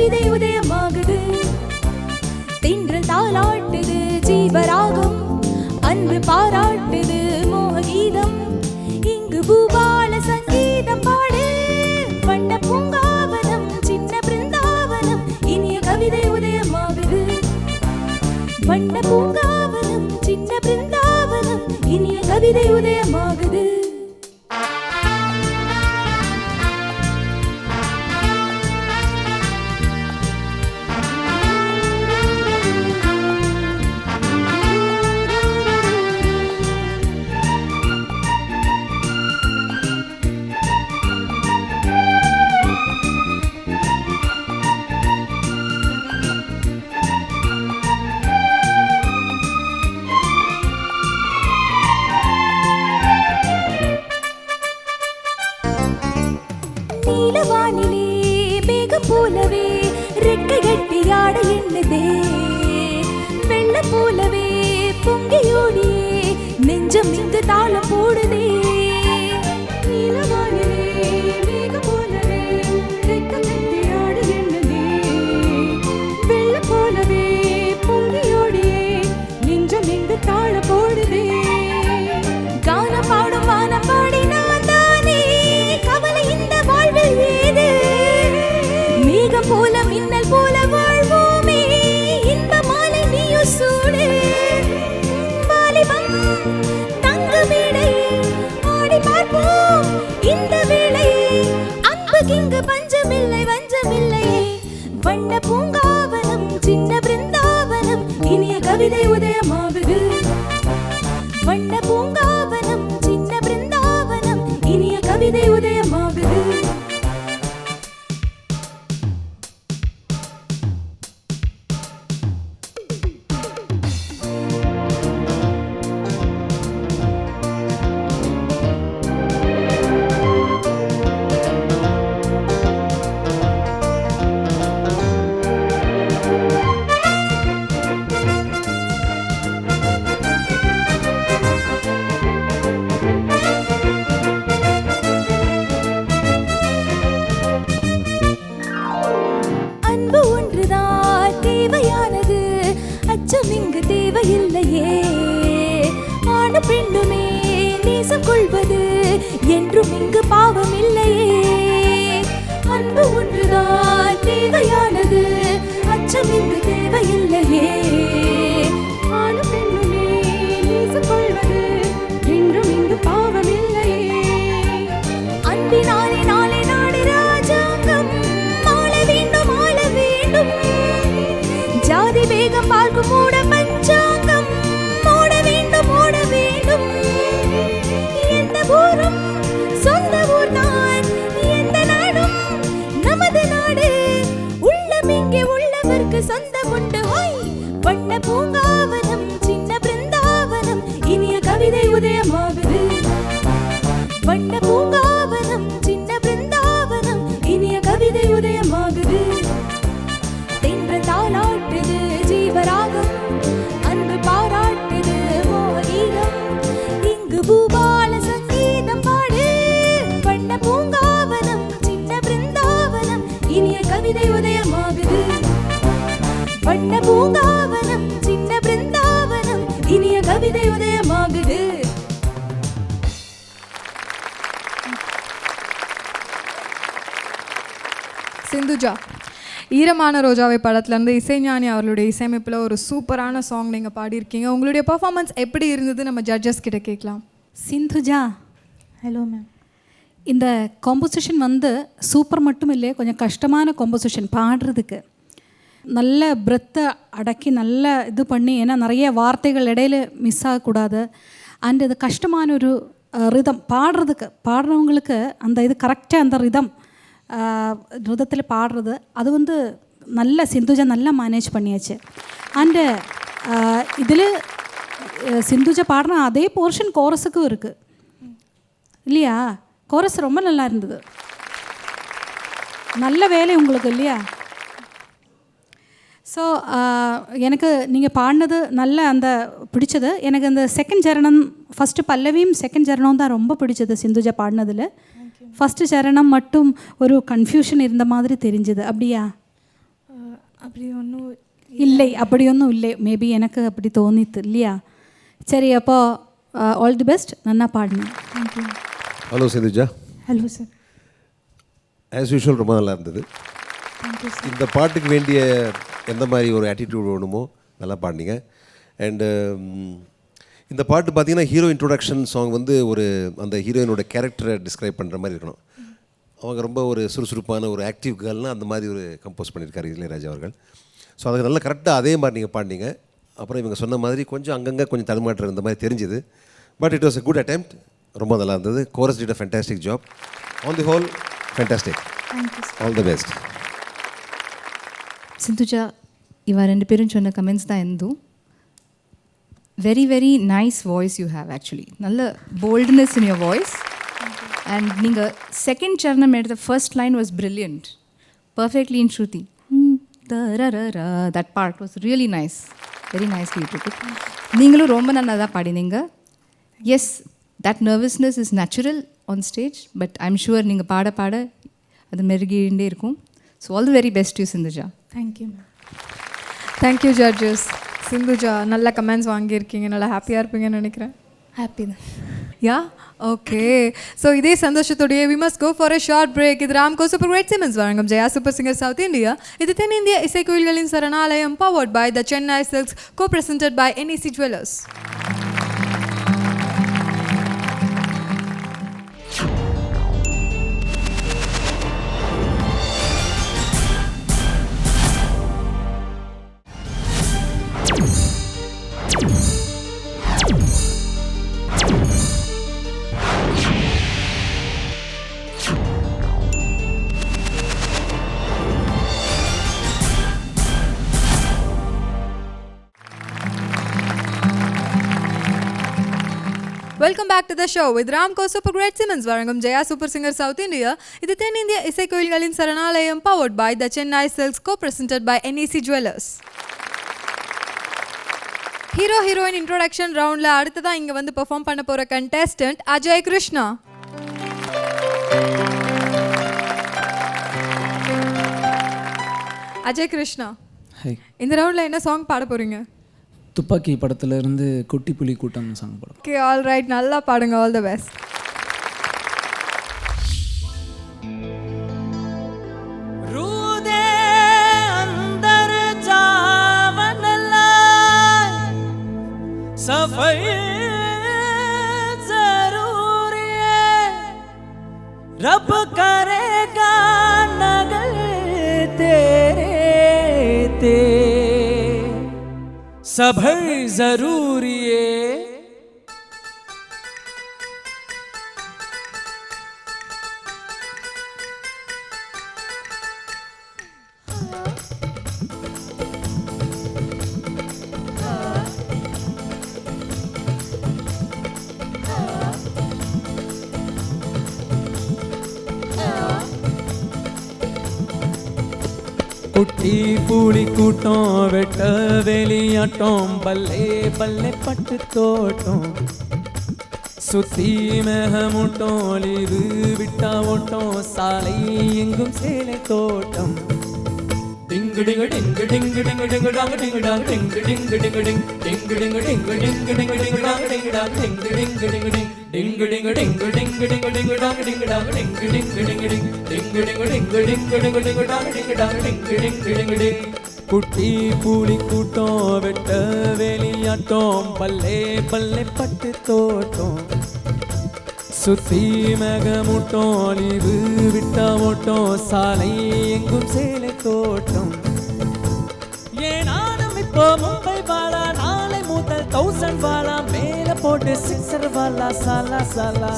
கவிதை உதயமாகுது. தென்றல் தாலாட்டுது ஜீவராகம், அன்பு பாராட்டுது மோககீதம். இங்கு பூபால சங்கீதம் பாடு, வண்ண பூங்காவனம் சின்ன பிருந்தாவனம், இனிய கவிதை உதயமாகுது. வண்ண பூங்காவனம் சின்ன பிருந்தாவனம், இனிய கவிதை உதயமாகுது. நீலவானிலே மேகம் போலவே ரெக்கை கட்டி ஆட எண்ணுதே, வெள்ளம் போலவே பொங்கியோடியே நெஞ்சம் இங்கு தாளம் போடுதே. நீலவானிலே மேகம் போலவே ரெக்கை கட்டி ஆட எண்ணுதே, வெள்ளம் போலவே பொங்கியோடியே நெஞ்சம் இங்கு தாளம் போடுதே. கானம் பாடும் வானம் பாடி நான் தானே, கவலை இந்த வாழ்வில் ஏது? மேகம் போல மின்னல் போல வாழ்வோமே, இன்ப மாலை நீயும் சூடு. வாலிபம் தங்க மேடை ஆடி பார்ப்போம் இந்த வேளை, அன்புக்கிங்கு பஞ்சமில்லை வஞ்சமில்லையே. வண்ண பூங்காவனம் சின்ன பிருந்தாவனம், இனிய கவிதை உதயமாகுது. வண்ண பூங்காவனம் சின்ன பிருந்தாவனம், இனிய கவிதை உதயமாகுது. அன்பு ஒன்றுதான் தேவையானது, அச்சம் இங்கு தேவையில்லையே. ஆணு பெண்ணுமே நேசம் கொள்வது என்றும் இங்கு பாவம் இல்லையே. அன்பு ஒன்றுதான் தேவையானது, அச்சம் இங்கு தேவையில்லையே. ஆணு பெண்ணுமே நேசம் கொள்வது என்றும் இங்கு பாவம் இல்லையே. அன்பினாலே நாளை நாடு ராஜாங்கம் ஆள வேண்டும் ஆள வேண்டும். ஜாதி வேகம் பார்க்கும் மூட பஞ்சாங்கம் ஓட வேண்டும் ஓட வேண்டும். எந்த ஊரும் சொந்த ஊர் தான், எந்த நாடும் நமது நாடு. உள்ளம் இங்கே உள்ளவர்க்கு சொந்தம் உண்டு. வண்ண பூங்காவனம் சின்ன பிருந்தாவனம், இனிய கவிதை உதயமாகுது. வண்ண பூங்காவனம் சின்ன பிருந்தாவனம், இனிய கவிதை உதயமாகுது. தென்றல் தாலாட்டுது ஜீவராகம், அன்பு பாராட்டுது மோககீதம். இங்கு பூபால சங்கீதம் பாடு, வண்ண பூங்காவனம் சின்ன பிருந்தாவனம், இனிய கவிதை உதயமாகுது. வண்ண பூங்காவனம் சின்ன பிருந்தாவனம், இனிய கவிதை உதயமாகுது. சிந்துஜா, ஈரமான ரோஜாவை படத்துலேருந்து இசைஞானி அவர்களுடைய இசையமைப்பில் ஒரு சூப்பரான சாங் நீங்கள் பாடியிருக்கீங்க. உங்களுடைய பர்ஃபார்மன்ஸ் எப்படி இருந்தது நம்ம ஜட்ஜஸ் கிட்ட கேட்கலாம். Sindhuja, hello ma'am. இந்த காம்போசிஷன் வந்து சூப்பர் மட்டும் இல்லை, கொஞ்சம் கஷ்டமான காம்போசிஷன் பாடுறதுக்கு. நல்ல பிரெத்தை அடக்கி நல்ல இது பண்ணி, ஏன்னா நிறைய வார்த்தைகள் இடையில மிஸ் ஆகக்கூடாது. அண்ட் இது கஷ்டமான ஒரு ரிதம் பாடுறதுக்கு, பாடுறவங்களுக்கு அந்த இது கரெக்டாக அந்த ரிதத்தில் பாடுறது அது வந்து நல்ல சிந்துஜா நல்லா மேனேஜ் பண்ணியாச்சு. அண்டு இதில் சிந்துஜா பாடுற அதே போர்ஷன் கோரஸுக்கும் இருக்குது இல்லையா? கோரஸ் ரொம்ப நல்லா இருந்தது. நல்ல வேலை உங்களுக்கு இல்லையா? ஸோ எனக்கு நீங்கள் பாடினது நல்ல அந்த பிடிச்சது. எனக்கு அந்த செகண்ட் சரணம், ஃபஸ்ட்டு பல்லவியும் செகண்ட் சரணம் தான் ரொம்ப பிடிச்சது சிந்துஜா பாடினதில். ஃபஸ்ட்டு சரணம் மட்டும் ஒரு கன்ஃபியூஷன் இருந்த மாதிரி தெரிஞ்சுது. அப்படியா? அப்படி ஒன்றும் இல்லை அப்படிയൊന്നും இல்லை, மேபி எனக்கு அப்படி தோணித்து இல்லையா. சரி, அப்போ ஆல் தி பெஸ்ட், நல்லா பாடணும். Thank you. Hello Sindhuja. Hello sir. As usual ரொம்ப நல்லா இருந்தது. Thank you sir. இந்த பாட்டுக்கு வேண்டிய எந்த மாதிரி ஒரு ஆட்டிடியூட் வேணுமோ நல்லா பாடினீங்க. அண்டு இந்த பாட்டு பார்த்தீங்கன்னா ஹீரோ இன்ட்ரோடக்ஷன் சாங் வந்து ஒரு அந்த ஹீரோயினோட கேரக்டரை டிஸ்கிரைப் பண்ணுற மாதிரி இருக்கணும். அவங்க ரொம்ப ஒரு சுறுசுறுப்பான ஒரு ஆக்டிவ் கேர்ள்னால் அந்த மாதிரி ஒரு கம்போஸ் பண்ணியிருக்காரு இளையராஜா அவர்கள். ஸோ அதுக்கு நல்லா கரெக்டாக அதே மாதிரி நீங்கள் பாடினீங்க. அப்புறம் இவங்க சொன்ன மாதிரி கொஞ்சம் அங்கங்கே கொஞ்சம் தடுமாற்றம் இருந்த மாதிரி தெரிஞ்சுது. But it was a good attempt. ரொம்ப நல்லா இருந்தது. Chorus did a fantastic job. On the whole, fantastic. Thank you sir. All the best. Sindhuja, இவ ரெண்டு பேரும் சொன்ன கமெண்ட்ஸ் தான் எந்தும். Very very nice voice you have actually. நல்ல boldness in your voice. And நீங்கள் செகண்ட் சரணம் எடுத்த first line was brilliant, perfectly in shruti. That part was really nice, very nicely you took it. நீங்களும் ரொம்ப நல்லா தான் பாடினீங்க. Yes, that nervousness is natural on stage, but I'm sure நீங்கள் பாட பாட அது மெருகிண்டே இருக்கும். So all the very best you Sindhuja. Thank you ma'am. Thank you judges. Sindhuja நல்ல கமெண்ட்ஸ் வாங்கியிருக்கீங்க, நல்லா ஹாப்பியாக இருப்பீங்கன்னு நினைக்கிறேன். ஹாப்பி தான். யா, ஓகே. ஸோ இதே சந்தோஷத்தோடைய we must go for a short break. இது ராம்கோ சூப்பர் கிரேட் சிமெண்ட்ஸ் வழங்கும் Jaya super singer south India. இது தென்னிந்திய இசைக்கோயில்களின் சரணாலயம், powered by the Chennai silks, co presented by NEC jewellers. Welcome back to the show with Ramco super great cements வழங்கும் Jaya super singer south India. இது தென்னிந்திய இசைக்கோயில்களின் சரணாலயம், powered by the Chennai silks, co presented by NEC jewellers. Hero heroine introduction ரவுண்டில் அடுத்ததான் இங்கே வந்து perform பண்ண போகிற கண்டெஸ்டன்ட் அஜய் கிருஷ்ணா. அஜய் கிருஷ்ணா, இந்த ரவுண்டில் என்ன சாங் பாட போகிறீங்க? துப்பாக்கி படத்துல இருந்து குட்டி புலி கூட்டம் சாங் படம். ஓகே, ஆல் ரைட், நல்லா பாடுங்க. All the best. रूदे अंदर जावन सफाई जरूरी है, रब करेगा नगल तेरे ते सभर जरूरी है. குட்டி பூளி கூட்டம் வெட்ட வெளியாட்டம் பல்லே பல்லே பட்டு தோட்டம் சுத்தி மேகமூட்டம் லீவு விட்டா ஓட்டம் சாலை எங்கும் சேலை தோட்டம். டிங்கு டிங்கு டிங்கு டிங்கு டிங்கு டிங்கு டாங்க டிங்கு டாங்க டிங்கு டிங்கு டிங்கு டிங் டிங்கு டிங்கு டிங்கு டிங்கு டிங்கு டிங்கு டாங்க டிங்கு டாங்க டிங்கு டிங்கு டிங்கு டிங் டிங்கு டிங்கு டிங்கு டிங்கு டிங்கு டிங்கு டாங்க டிங்கு டாங்க டிங்கு டிங்கு டிங்கு டிங் டிங்கு டிங்கு டிங்கு டிங்கு டிங்கு டிங்கு டாங்க டிங்கு டாங்க டிங்கு டிங்கு டிங்கு டிங். குட்டி பூளி கூட்டம் வெட்ட வெளியாட்டம் பல்லே பல்லே பட்டு தோட்டம் சுத்தி மேகமூட்டம் லீவு விட்டா ஓட்டம் சாலை எங்கும் சேலை தோட்டம். ஏனாலும் இப்போ மும்பை வாழா நாளை முதல் 1000 வாழா மேல போட்டு 6 வாழா சாலா சாலா.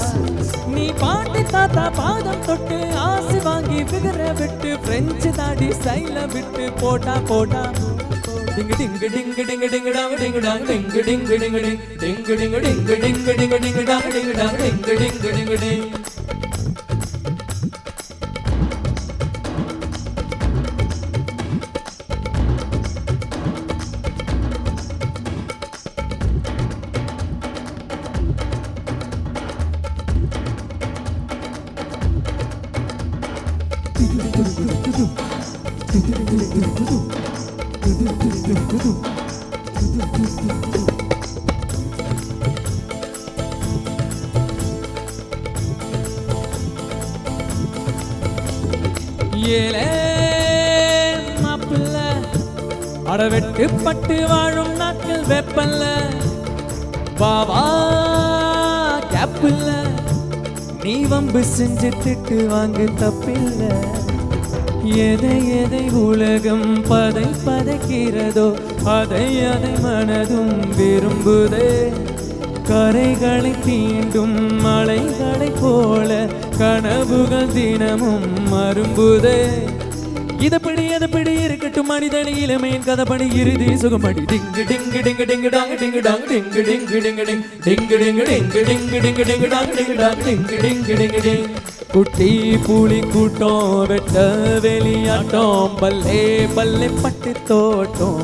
நீ பாட்டி தாத்தா பாதம் தொட்டு ஆசை வாங்கி விகர விட்டு பிரெஞ்சு தாடி ஸ்டைல விட்டு போட்டா போட்டா டிங்கு டிங்கு டிங்கு டிங்கு டிங்கு டாங்க டிங்கு டாங்க டிங்கு டிங்கு டிங்கு டிங் டிங்கு டிங்கு டிங்கு டிங்கு டிங்கு டிங்கு டாங்க டிங்கு டாங்க டிங்கு டிங்கு டிங்கு டிங். ஏலே மாப்பிள்ள அடவெட்டு பட்டு வாழும் நாட்கள் வெப்பல்ல பாவா கேப்பில்ல நீ வம்பு செஞ்சு திட்டு வாங்க தப்பில்ல எதை எதை உலகம் பதைக்கிறதோ அதை அதை மனதும் விரும்புதே கரைகளை தீண்டும் மலைகளைப் போல கனவுகள் தினமும் மரும்புதே இதப்படி எதப்படி இருக்கட்டும் மனிதனி இளமையின் கதப்படி இறுதி சுகமடி டிங்கு டிங்கு டிங்கு டிங்கு டாங்க டிங்கு டாங்க டிங்கு டிங்கு டிங்கு டிங் டிங்கு டிங்கு டிங்கு டிங்கு டிங்கு டிங்கு டாங்க டிங்கு டாங்க டிங்கு டிங்கு டிங்கு டிங் குட்டி புலி கூட்டம் வெட்ட வெளியாட்டம் பல்லே பல்லே பட்டு தோட்டம்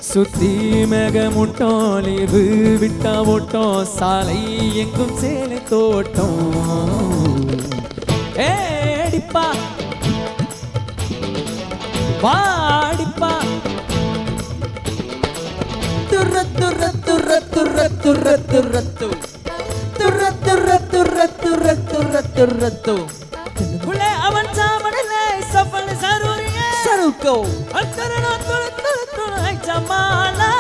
சுத்தி மேகமுட்டம் லீவு விட்டா ஓட்டம் சாலை எங்கும் சேலை தோட்டம் ஏடிப்பா வாடிப்பா துர்ர துர்ர துர்ர துர்ர துர்ர துர்ர து துர்ர துர்ர துர்ர துர்ர துர்ர துர்ர து உலே அவன் சாமடலே சஃபல் சருரியே சருக்கோ அத்தரன துள துள துள ஜமாலா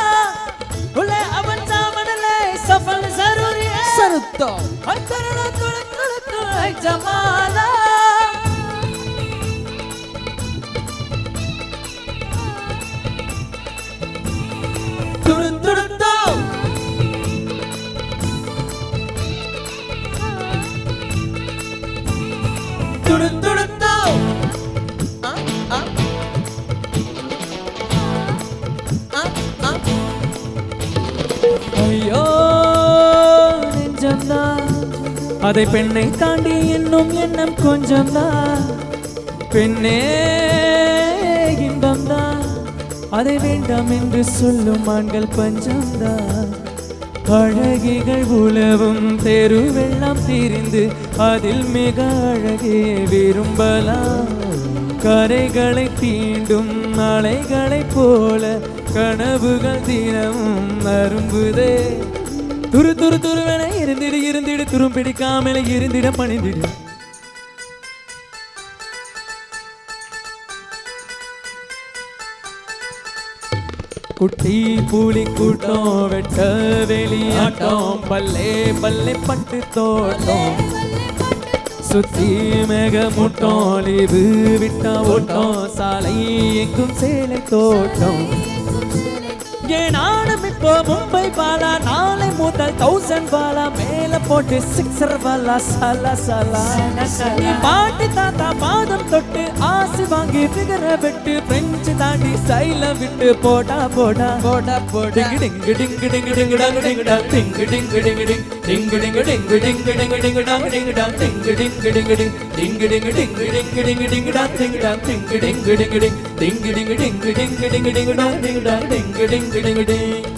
உலே அவன் சாமடலே சஃபல் சருரியே சருத்தோ அத்தரன துள துள துள ஜமாலா ஐயோ நெஞ்சம்தான் அதை பெண்ணை தாண்டி இன்னும் எண்ணம் கொஞ்சம்தான் பெண்ணே இன்பம்தான் அதை வேண்டாம் என்று சொல்லும் ஆண்கள் பஞ்சம்தான் அழகிகள் உலவும் தெருவெல்லாம் திரிந்து அதில் மிக அழகே விரும்பலாம் கரைகளை தீண்டும் அலைகளைப் போல கனவுகள் தினமும் அரும்புதே துரு துரு துருவென இருந்திடு இருந்திடு துரும் பிடிக்காமல இருந்திட பணிந்திடு குட்டி புலி கூட்டம் வெட்ட வெளியாட்டம் பல்லே பல்லே பட்டு தோட்டம் சுத்தி மேகமுட்டம் லீவு விட்டா ஓட்டம் சாலை எங்கும் சேலை தோட்டம் ஏனானும் இப்போ மும்பை பாலா நாளை முதல் 1000 பாலா மேல போட்டு 6 பாலா சலா சலா நீ பாட்டி தாத்தா பாதம் தொட்டு ஆசி வாங்கி பிகர விட்டு பிரெஞ்சு தாண்டி ஸ்டைல விட்டு போடா போடா போடா போடா டிங்கு டிங்கு டிங்கு டிங்கு டாங்க டிங்கு டாங்க டிங்கு டிங்கு டிங்கு டிங்கு டிங்கு டிங்கு டிங்கு டிங்கு டிங்கு டாங்க டிங்கு டாங்க டிங்கு டிங்கு டிங்கு டிங்கு டிங்கு டிங்கு டிங்கு டிங்கு டிங்கு டாங்க டிங்கு டாங்க டிங்கு டிங்கு டிங்கு டிங்கு டிங்கு டிங்கு டிங்கு டிங்கு டிங்கு டாங்க டிங்கு டாங்க டிங்கு டிங்கு டிங்கு டிங்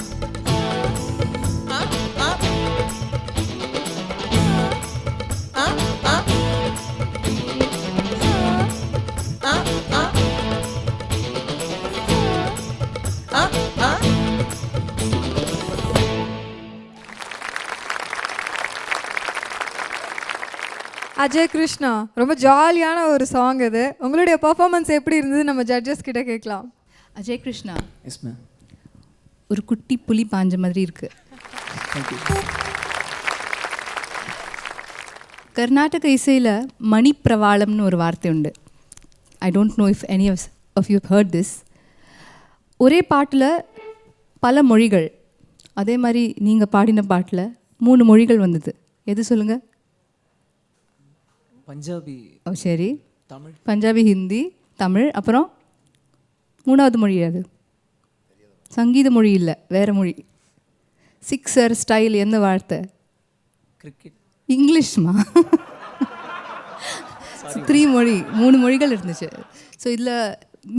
அஜய் கிருஷ்ணா, ரொம்ப ஜாலியான ஒரு சாங் இது. உங்களுடைய பர்ஃபார்மன்ஸ் எப்படி இருந்தது நம்ம ஜட்ஜஸ் கிட்ட கேட்கலாம். அஜய் கிருஷ்ணா, எஸ் மேம், ஒரு குட்டி புலி பாஞ்ச மாதிரி இருக்கு. கர்நாடக இசையில் மணிப்பிரவாளம்னு ஒரு வார்த்தை உண்டு. I don't know if any of you heard this. ஒரே பாட்டில் பல மொழிகள், அதே மாதிரி நீங்கள் பாடின பாட்டில் 3 மொழிகள் வந்தது. எது சொல்லுங்கள்? பஞ்சாபி. ஓ சரி, தமிழ், பஞ்சாபி, ஹிந்தி, தமிழ், அப்புறம் 3வது மொழி அது சங்கீத மொழி இல்லை, வேறு மொழி. சிக்ஸர் ஸ்டைல் எந்த வார்த்தை? கிரிக்கெட். இங்கிலீஷ்மா? 3 மொழி, 3 மொழிகள் இருந்துச்சு. ஸோ இதில்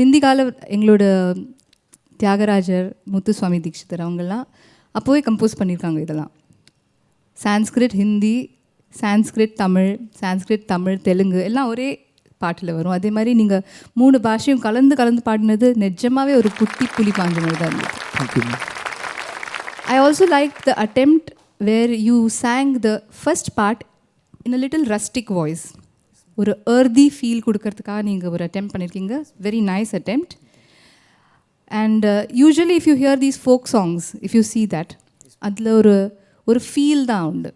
முந்தி கால எங்களோட தியாகராஜர், முத்துசுவாமி தீட்சிதர் அவங்கெல்லாம் அப்போவே கம்போஸ் பண்ணியிருக்காங்க இதெல்லாம். சான்ஸ்கிரிட், ஹிந்தி, சான்ஸ்கிரிட், தமிழ், சான்ஸ்கிரிட், தமிழ், தெலுங்கு எல்லாம் ஒரே பாட்டில் வரும். அதே மாதிரி நீங்கள் 3 பாஷையும் கலந்து பாடினது நிஜமாகவே ஒரு குட்டி புலி பாஞ்ச மாதிரி தான் இருந்தது. I also liked the attempt where you sang the first part in a little rustic voice. ஒரு earthy feel கொடுக்கறதுக்காக நீங்கள் ஒரு attempt பண்ணியிருக்கீங்க. Very nice attempt. And usually if you hear these folk songs, if you see that, அதில் ஒரு feel தான் உண்டு.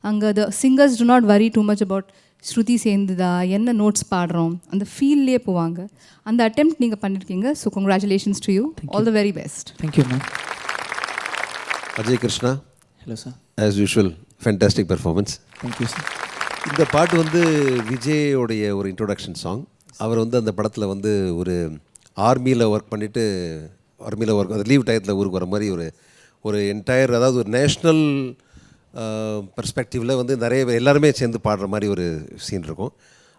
அங்கே the singers do not worry too much about ஸ்ருதி சேர்ந்துதா, என்ன நோட்ஸ் பாடுறோம், அந்த ஃபீல்லே போவாங்க. அந்த அட்டெம்ப்ட் நீங்கள் பண்ணியிருக்கீங்க. So congratulations to you. All the very best. Thank you ma'am. Ajay Krishna. Hello sir. As usual fantastic performance. Thank you sir. இந்த பாட்டு வந்து விஜயோடைய ஒரு இன்ட்ரோடக்ஷன் சாங். அவர் வந்து அந்த படத்தில் வந்து ஒரு ஆர்மியில் ஒர்க் பண்ணிவிட்டு அது லீவ் டயத்தில் ஊருக்கு வர மாதிரி ஒரு என்டையர், அதாவது ஒரு நேஷ்னல் பெர்ஸ்பெக்டிவில் வந்து நிறைய எல்லாருமே சேர்ந்து பாடுற மாதிரி ஒரு சீன் இருக்கும்.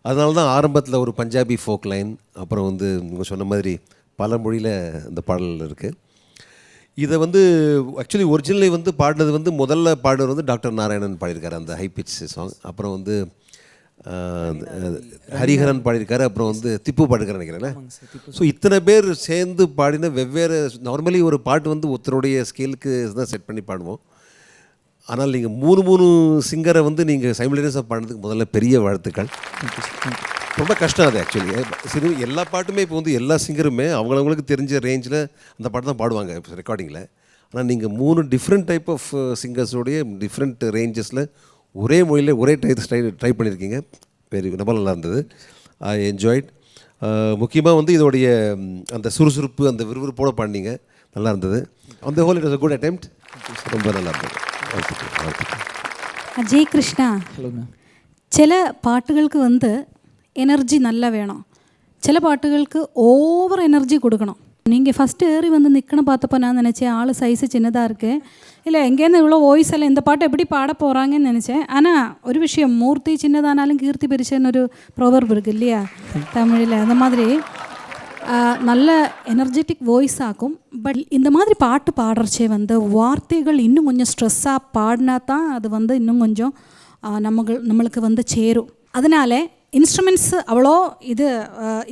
அதனால தான் ஆரம்பத்தில் ஒரு பஞ்சாபி ஃபோக் லைன், அப்புறம் வந்து நீங்கள் சொன்ன மாதிரி பல மொழியில் இந்த பாடல் இருக்குது. இதை வந்து ஆக்சுவலி ஒரிஜினலி வந்து பாடினது வந்து முதல்ல பாடுறது வந்து டாக்டர் நாராயணன் பாடியிருக்காரு அந்த ஹை பிச் சாங். அப்புறம் வந்து ஹரிஹரன் பாடியிருக்காரு, அப்புறம் வந்து திப்பு பாடிருக்காரு நினைக்கிறேன். ஸோ இத்தனை பேர் சேர்ந்து பாடின வெவ்வேறு, நார்மலி ஒரு பாட்டு வந்து ஒருத்தருடைய ஸ்கேலுக்கு தான் செட் பண்ணி பாடுவோம். ஆனால் நீங்கள் 3 சிங்கரை வந்து நீங்கள் சைமல்டேனியஸாக பாடுறதுக்கு முதல்ல பெரிய வாழ்த்துக்கள். ரொம்ப கஷ்டம் அது ஆக்சுவலி. சரி, எல்லா பாட்டுமே இப்போ வந்து எல்லா சிங்கருமே அவங்களுக்கு தெரிஞ்ச ரேஞ்சில் அந்த பாட்டு தான் பாடுவாங்க ரெக்கார்டிங்கில். ஆனால் நீங்கள் 3 டிஃப்ரெண்ட் டைப் ஆஃப் சிங்கர்ஸோடைய டிஃப்ரெண்ட் ரேஞ்சஸில் ஒரே மொழியில் ஒரே ட்ரை பண்ணியிருக்கீங்க. ரொம்ப நல்லா இருந்தது. I enjoyed. முக்கியமாக வந்து இதோடைய அந்த சுறுசுறுப்பு, அந்த விறுவிறுப்போடு பாடினீங்க, நல்லா இருந்தது. அந்த whole it was a good attempt. ரொம்ப நல்லா இருந்தது. Ajay Krishna, hello ma'am. சில பாட்டுகளுக்கு வந்து எனர்ஜி நல்லா வேணும், சில பாட்டுகளுக்கு ஓவர் எனர்ஜி கொடுக்கணும். நீங்கள் ஃபஸ்ட்டு ஏறி வந்து நிற்கணும் பார்த்தப்போ நான் நினச்சேன் ஆள் சைஸு சின்னதாக இருக்குது, இல்லை எங்கேருந்து இவ்வளோ வாய்ஸ் எல்லாம் இந்த பாட்டை எப்படி பாட போகிறாங்கன்னு நினச்சேன். ஆனால் ஒரு விஷயம், மூர்த்தி சின்னதானாலும் கீர்த்தி பெருசுன்னு ஒரு ப்ரோவர்ப் இருக்குது இல்லையா தமிழில், அந்த மாதிரி நல்ல எனர்ஜெட்டிக் வாய்ஸ் ஆகும். பட் இந்த மாதிரி பாட்டு பாடுறச்சே வந்து வார்த்தைகள் இன்னும் கொஞ்சம் ஸ்ட்ரெஸ்ஸாக பாடினா தான் அது வந்து இன்னும் கொஞ்சம் நம்மளுக்கு வந்து சேரும். அதனால் இன்ஸ்ட்ருமெண்ட்ஸு அவ்வளோ இது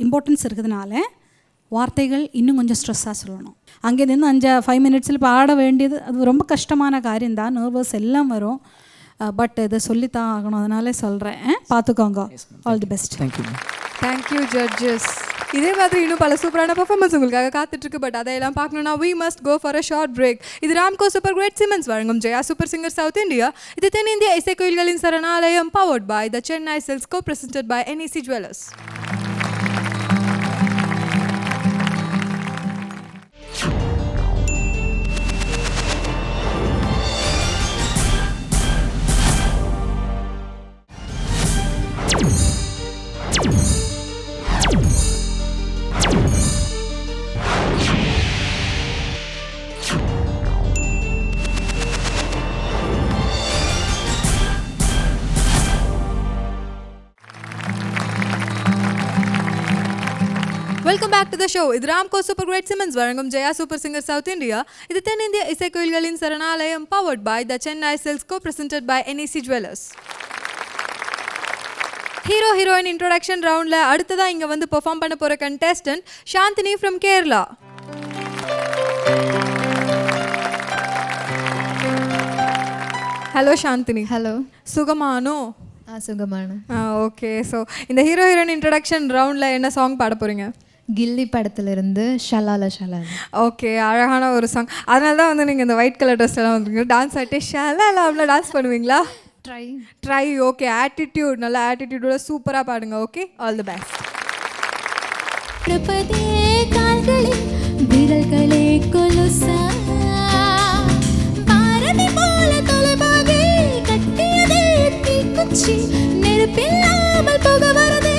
இம்பார்ட்டன்ஸ் இருக்கிறதுனால வார்த்தைகள் இன்னும் கொஞ்சம் ஸ்ட்ரெஸ்ஸாக சொல்லணும். அங்கே நின்று 5 மினிட்ஸில் பாட வேண்டியது அது ரொம்ப கஷ்டமான காரியம்தான், நர்வஸ் எல்லாம் வரும். பட் இதை சொல்லித்தான் ஆகணும், அதனால சொல்கிறேன், பார்த்துக்கோங்க. All the best. Thank you ma'am. Thank you judges. இதே மாதிரி இன்னும் பல சூப்பரான பர்ஃபார்மன்ஸ் உங்களுக்காக காத்துட்ருக்கு. பட் அதையெல்லாம் பார்க்கணுன்னா we must go for a short break. இது ராம்கோ சூப்பர் கிரேட் சிமெண்ட்ஸ் வழங்கும் Jaya super singer south India. இது தென்னிந்திய இசைக்கோயில்களின் சரணாலயம், powered by the Chennai silks, co-presented by NEC Jewelers. Welcome back to the show. இது ராம்கோ சூப்பர் கிரேட் சிமெண்ட்ஸ் வழங்கும் Jaya super singer south India. இது தென்னிந்திய இசைக்கோயில்களின் சரணாலயம், powered by the Chennai silks, co-presented by NEC Jewelers. Hero heroine introduction ரவுண்டில் அடுத்ததாக இங்கே வந்து பெர்ஃபார்ம் பண்ண போகிற contestant Chandini from Kerala. Hello Chandini. Hello. சுகமானோ? சுகமான. ஓகே. ஸோ இந்த ஹீரோ ஹீரோயின் இன்ட்ரடக்ஷன் ரவுண்டில் என்ன சாங் பாட போகிறீங்க? கில்லி படத்துலேருந்து ஷலால ஷலால. ஓகே, அழகான ஒரு சாங். அதனால தான் வந்து நீங்கள் இந்த ஒயிட் கலர் ட்ரெஸ் எல்லாம் வந்துருங்க. டான்ஸ் ஆகிட்டே ஷலால அப்படிலாம் டான்ஸ் பண்ணுவீங்களா? ட்ரை. ஓகே, ஆட்டிடியூட், நல்ல ஆட்டிடியூடோட சூப்பராக பாடுங்க. Okay, all the best. விரல்களே கொலுசா பாரதி போல தொலைபாகி கட்டியதே தீக்குச்சி நெருப்பில்லாமல் போக வரதே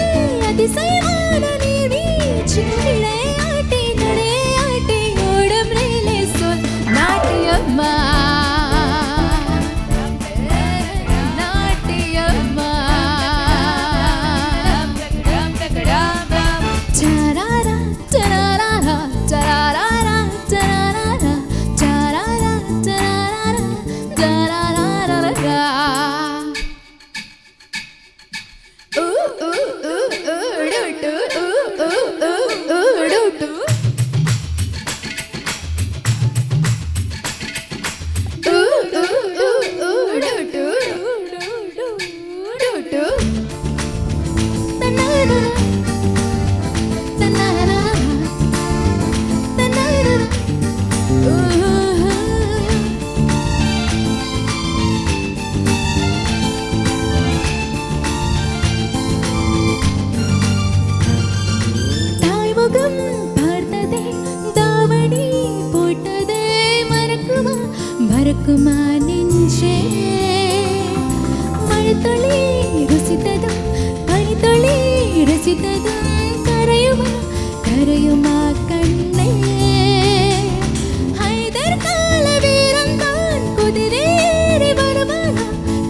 அதிசயமான நீர்வீழ்ச்சி விளையாட்டி நடையாட்டி ஓடும் ரயிலே சொல் நாட்டியம்மா நாட்டியம்மா சராரா சராரா சராரா சராரா கரையுமா நெஞ்சே மழைத்துளி ருசித்ததும் பனித்துளி ரசித்ததும் கரையுமா கரையுமா கண்ணே ஹைதர் கால வீரன்தான் குதிரேறி வருவானா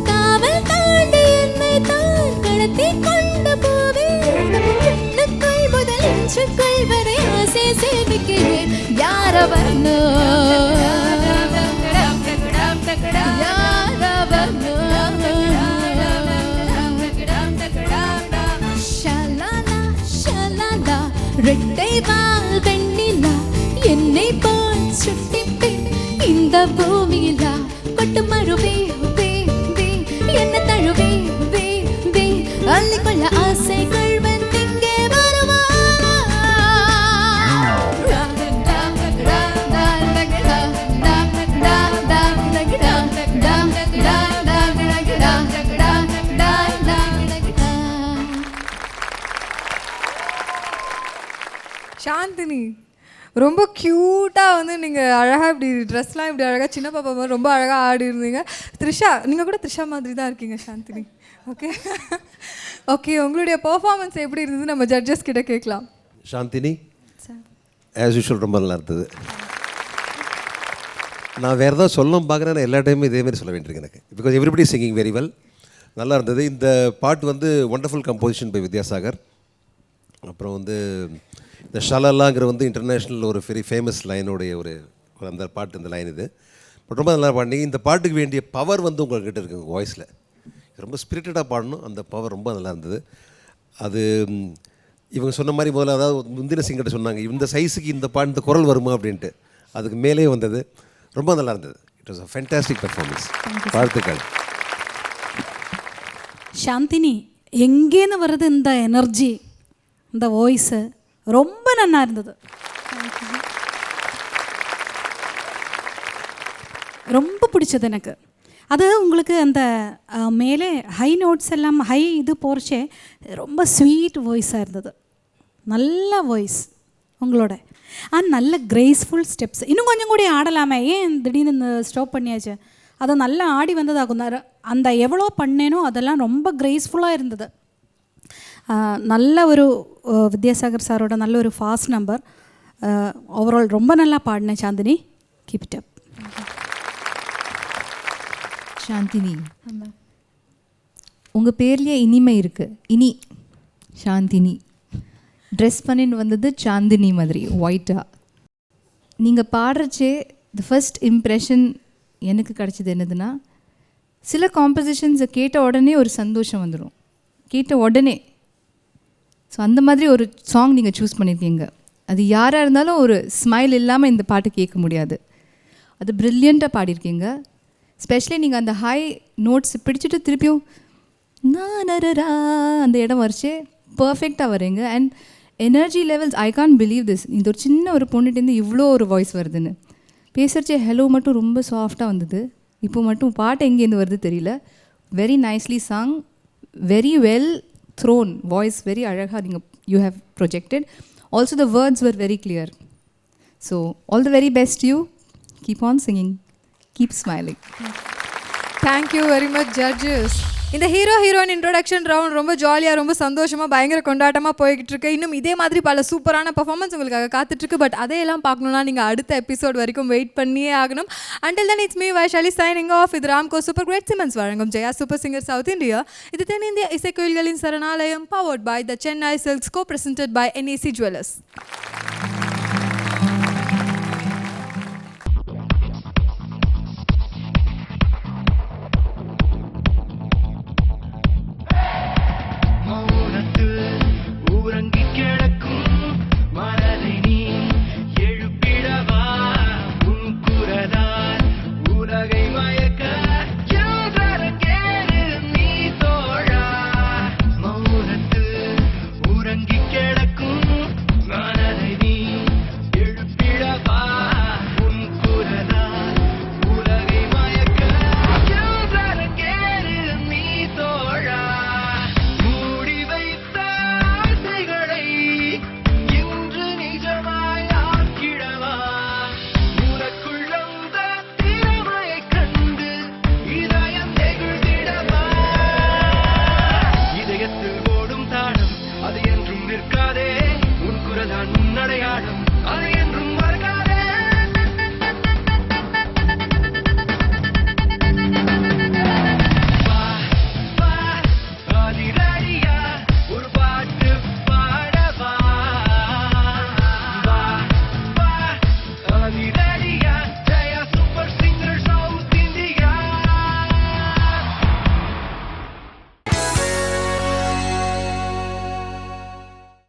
காவல் தாண்டி என்னை தான் கடத்தி கொண்டு போவேன் கண்ணுக்குள் முதல் இன்றுக்குள் வரை ஆசை சேமிக்கிறேன் யாரவனோ ரெட்டை வால் வெண்ணிலா என்னை போல் சுட்டிப்பேன் இந்த பூமியிலா கொட்டு மறுவே வே வே என்ன தழுவே வே வே அள்ளிக்கொள்ள ஆசைகள் வந்திங்கே வருமா சாந்தினி ரொம்ப க்யூட்டாக வந்து நீங்கள் அழகாக இப்படி ட்ரெஸ்லாம் இப்படி அழகாக சின்ன பாப்பா மாதிரி ரொம்ப அழகாக ஆடி இருந்தீங்க. த்ரிஷா, நீங்கள் கூட த்ரிஷா மாதிரி தான் இருக்கீங்க சாந்தினி. ஓகே ஓகே, உங்களுடைய பர்ஃபார்மன்ஸ் எப்படி இருந்தது நம்ம ஜட்ஜஸ் கிட்ட கேட்கலாம். சாந்தினி ஆஸ் யூஷுவல் ரொம்ப நல்லா இருந்தது. நான் வேறு ஏதாவது சொல்லணும் பார்க்குறேன், எல்லா டைமும் இதேமாரி சொல்ல வேண்டியிருக்கு எனக்கு. Because everybody singing very well. நல்லா இருந்தது. இந்த பாட்டு வந்து ஒண்டர்ஃபுல் கம்போசிஷன் பை வித்யாசாகர். அப்புறம் வந்து இந்த ஷலல்லாங்கிற வந்து இன்டர்நேஷ்னல் ஒரு வெரி ஃபேமஸ் லைனுடைய ஒரு அந்த பாட்டு, இந்த லைன் இது. பட் ரொம்ப நல்லா பாடினீங்க. இந்த பாட்டுக்கு வேண்டிய பவர் வந்து உங்கள்கிட்ட இருக்குது உங்கள் வாய்ஸில். ரொம்ப ஸ்பிரிட்டடாக பாடணும், அந்த பவர் ரொம்ப நல்லா இருந்தது. அது இவங்க சொன்ன மாதிரி முதல்ல, அதாவது முந்தின சிங்கர்கிட்ட சொன்னாங்க இந்த சைஸுக்கு இந்த பாட்டு இந்த குரல் வருமா அப்படின்ட்டு, அதுக்கு மேலே வந்தது. ரொம்ப நல்லா இருந்தது. It was a fantastic performance. வாழ்த்துக்கள். சாந்தினி, எங்கேன்னு வருது இந்த எனர்ஜி, இந்த வாய்ஸு ரொம்ப நல்லா இருந்தது. ரொம்ப பிடிச்சது எனக்கு. அது உங்களுக்கு அந்த மேலே ஹை நோட்ஸ் எல்லாம் ஹை இது போகிறச்சே ரொம்ப ஸ்வீட் வாய்ஸாக இருந்தது. நல்ல வாய்ஸ் உங்களோட. நல்ல கிரேஸ்ஃபுல் ஸ்டெப்ஸ். இன்னும் கொஞ்சம் கூட ஆடலாமே, ஏன் திடீர்னு ஸ்டாப் பண்ணியாச்சு? அதை நல்லா ஆடி வந்ததாகும். அந்த எவ்வளோ பண்ணேனோ அதெல்லாம் ரொம்ப கிரேஸ்ஃபுல்லாக இருந்தது. நல்ல ஒரு வித்யாசாகர் சாரோட நல்ல ஒரு ஃபாஸ்ட் நம்பர். ஓவரால் ரொம்ப நல்லா பாடினேன் Chandini. Keep it up. Chandini, உங்கள் பேர்லேயே இனிமை இருக்குது. இனி சாந்தினி ட்ரெஸ் பண்ணின்னு வந்தது சாந்தினி மாதிரி ஒயிட்டாக. நீங்கள் பாடுறச்சே த ஃபஸ்ட் இம்ப்ரெஷன் எனக்கு கிடச்சிது என்னதுன்னா, சில காம்போசிஷன்ஸை கேட்ட உடனே ஒரு சந்தோஷம் வந்துடும், கேட்ட உடனே. ஸோ அந்த மாதிரி ஒரு சாங் நீங்கள் சூஸ் பண்ணியிருக்கீங்க. அது யாராக இருந்தாலும் ஒரு ஸ்மைல் இல்லாமல் இந்த பாட்டு கேட்க முடியாது. அது ப்ரில்லியண்ட்டாக பாடியிருக்கீங்க. ஸ்பெஷலி நீங்கள் அந்த ஹை நோட்ஸ் பிடிச்சிட்டு திருப்பியும் நானரா அந்த இடம் வரைச்சே பர்ஃபெக்டாக வரீங்க. And energy levels, I can believe this. இந்த ஒரு சின்ன ஒரு பொண்ணுகிட்டேருந்து இவ்வளோ ஒரு வாய்ஸ் வருதுன்னு. பேசுகிறச்சே ஹலோ மட்டும் ரொம்ப சாஃப்டாக வந்தது. இப்போ மட்டும் பாட்டு எங்கேருந்து வருது தெரியல. Very nicely song, very well thrown voice, very அழகாக நீங்கள் you have projected. Also the words were very clear. So all the very best you. Keep on singing, keep smiling. Thank you very much judges. இந்த hero heroine introduction round ரொம்ப ஜாலியாக, ரொம்ப சந்தோஷமாக, பயங்கர கொண்டாட்டமாக போய்கிட்டு இருக்கு. இன்னும் இதே மாதிரி பல சூப்பரான பர்ஃபார்மன்ஸ் உங்களுக்காக காத்துட்ருக்கு. பட் அதையெல்லாம் பார்க்கணுன்னா நீங்கள் அடுத்த எபிசோட் வரைக்கும் வெயிட் பண்ணியே ஆகணும். Until then it's me Vaishali signing off. இது ராம்கோ சூப்பர் கிரேட் சிமெண்ட்ஸ் வழங்கும் Jaya super singer south India. இது தென்னிந்திய இசைக்கோயில்களின் சரணாலயம், powered by the Chennai silks, co presented by NAC jewellers.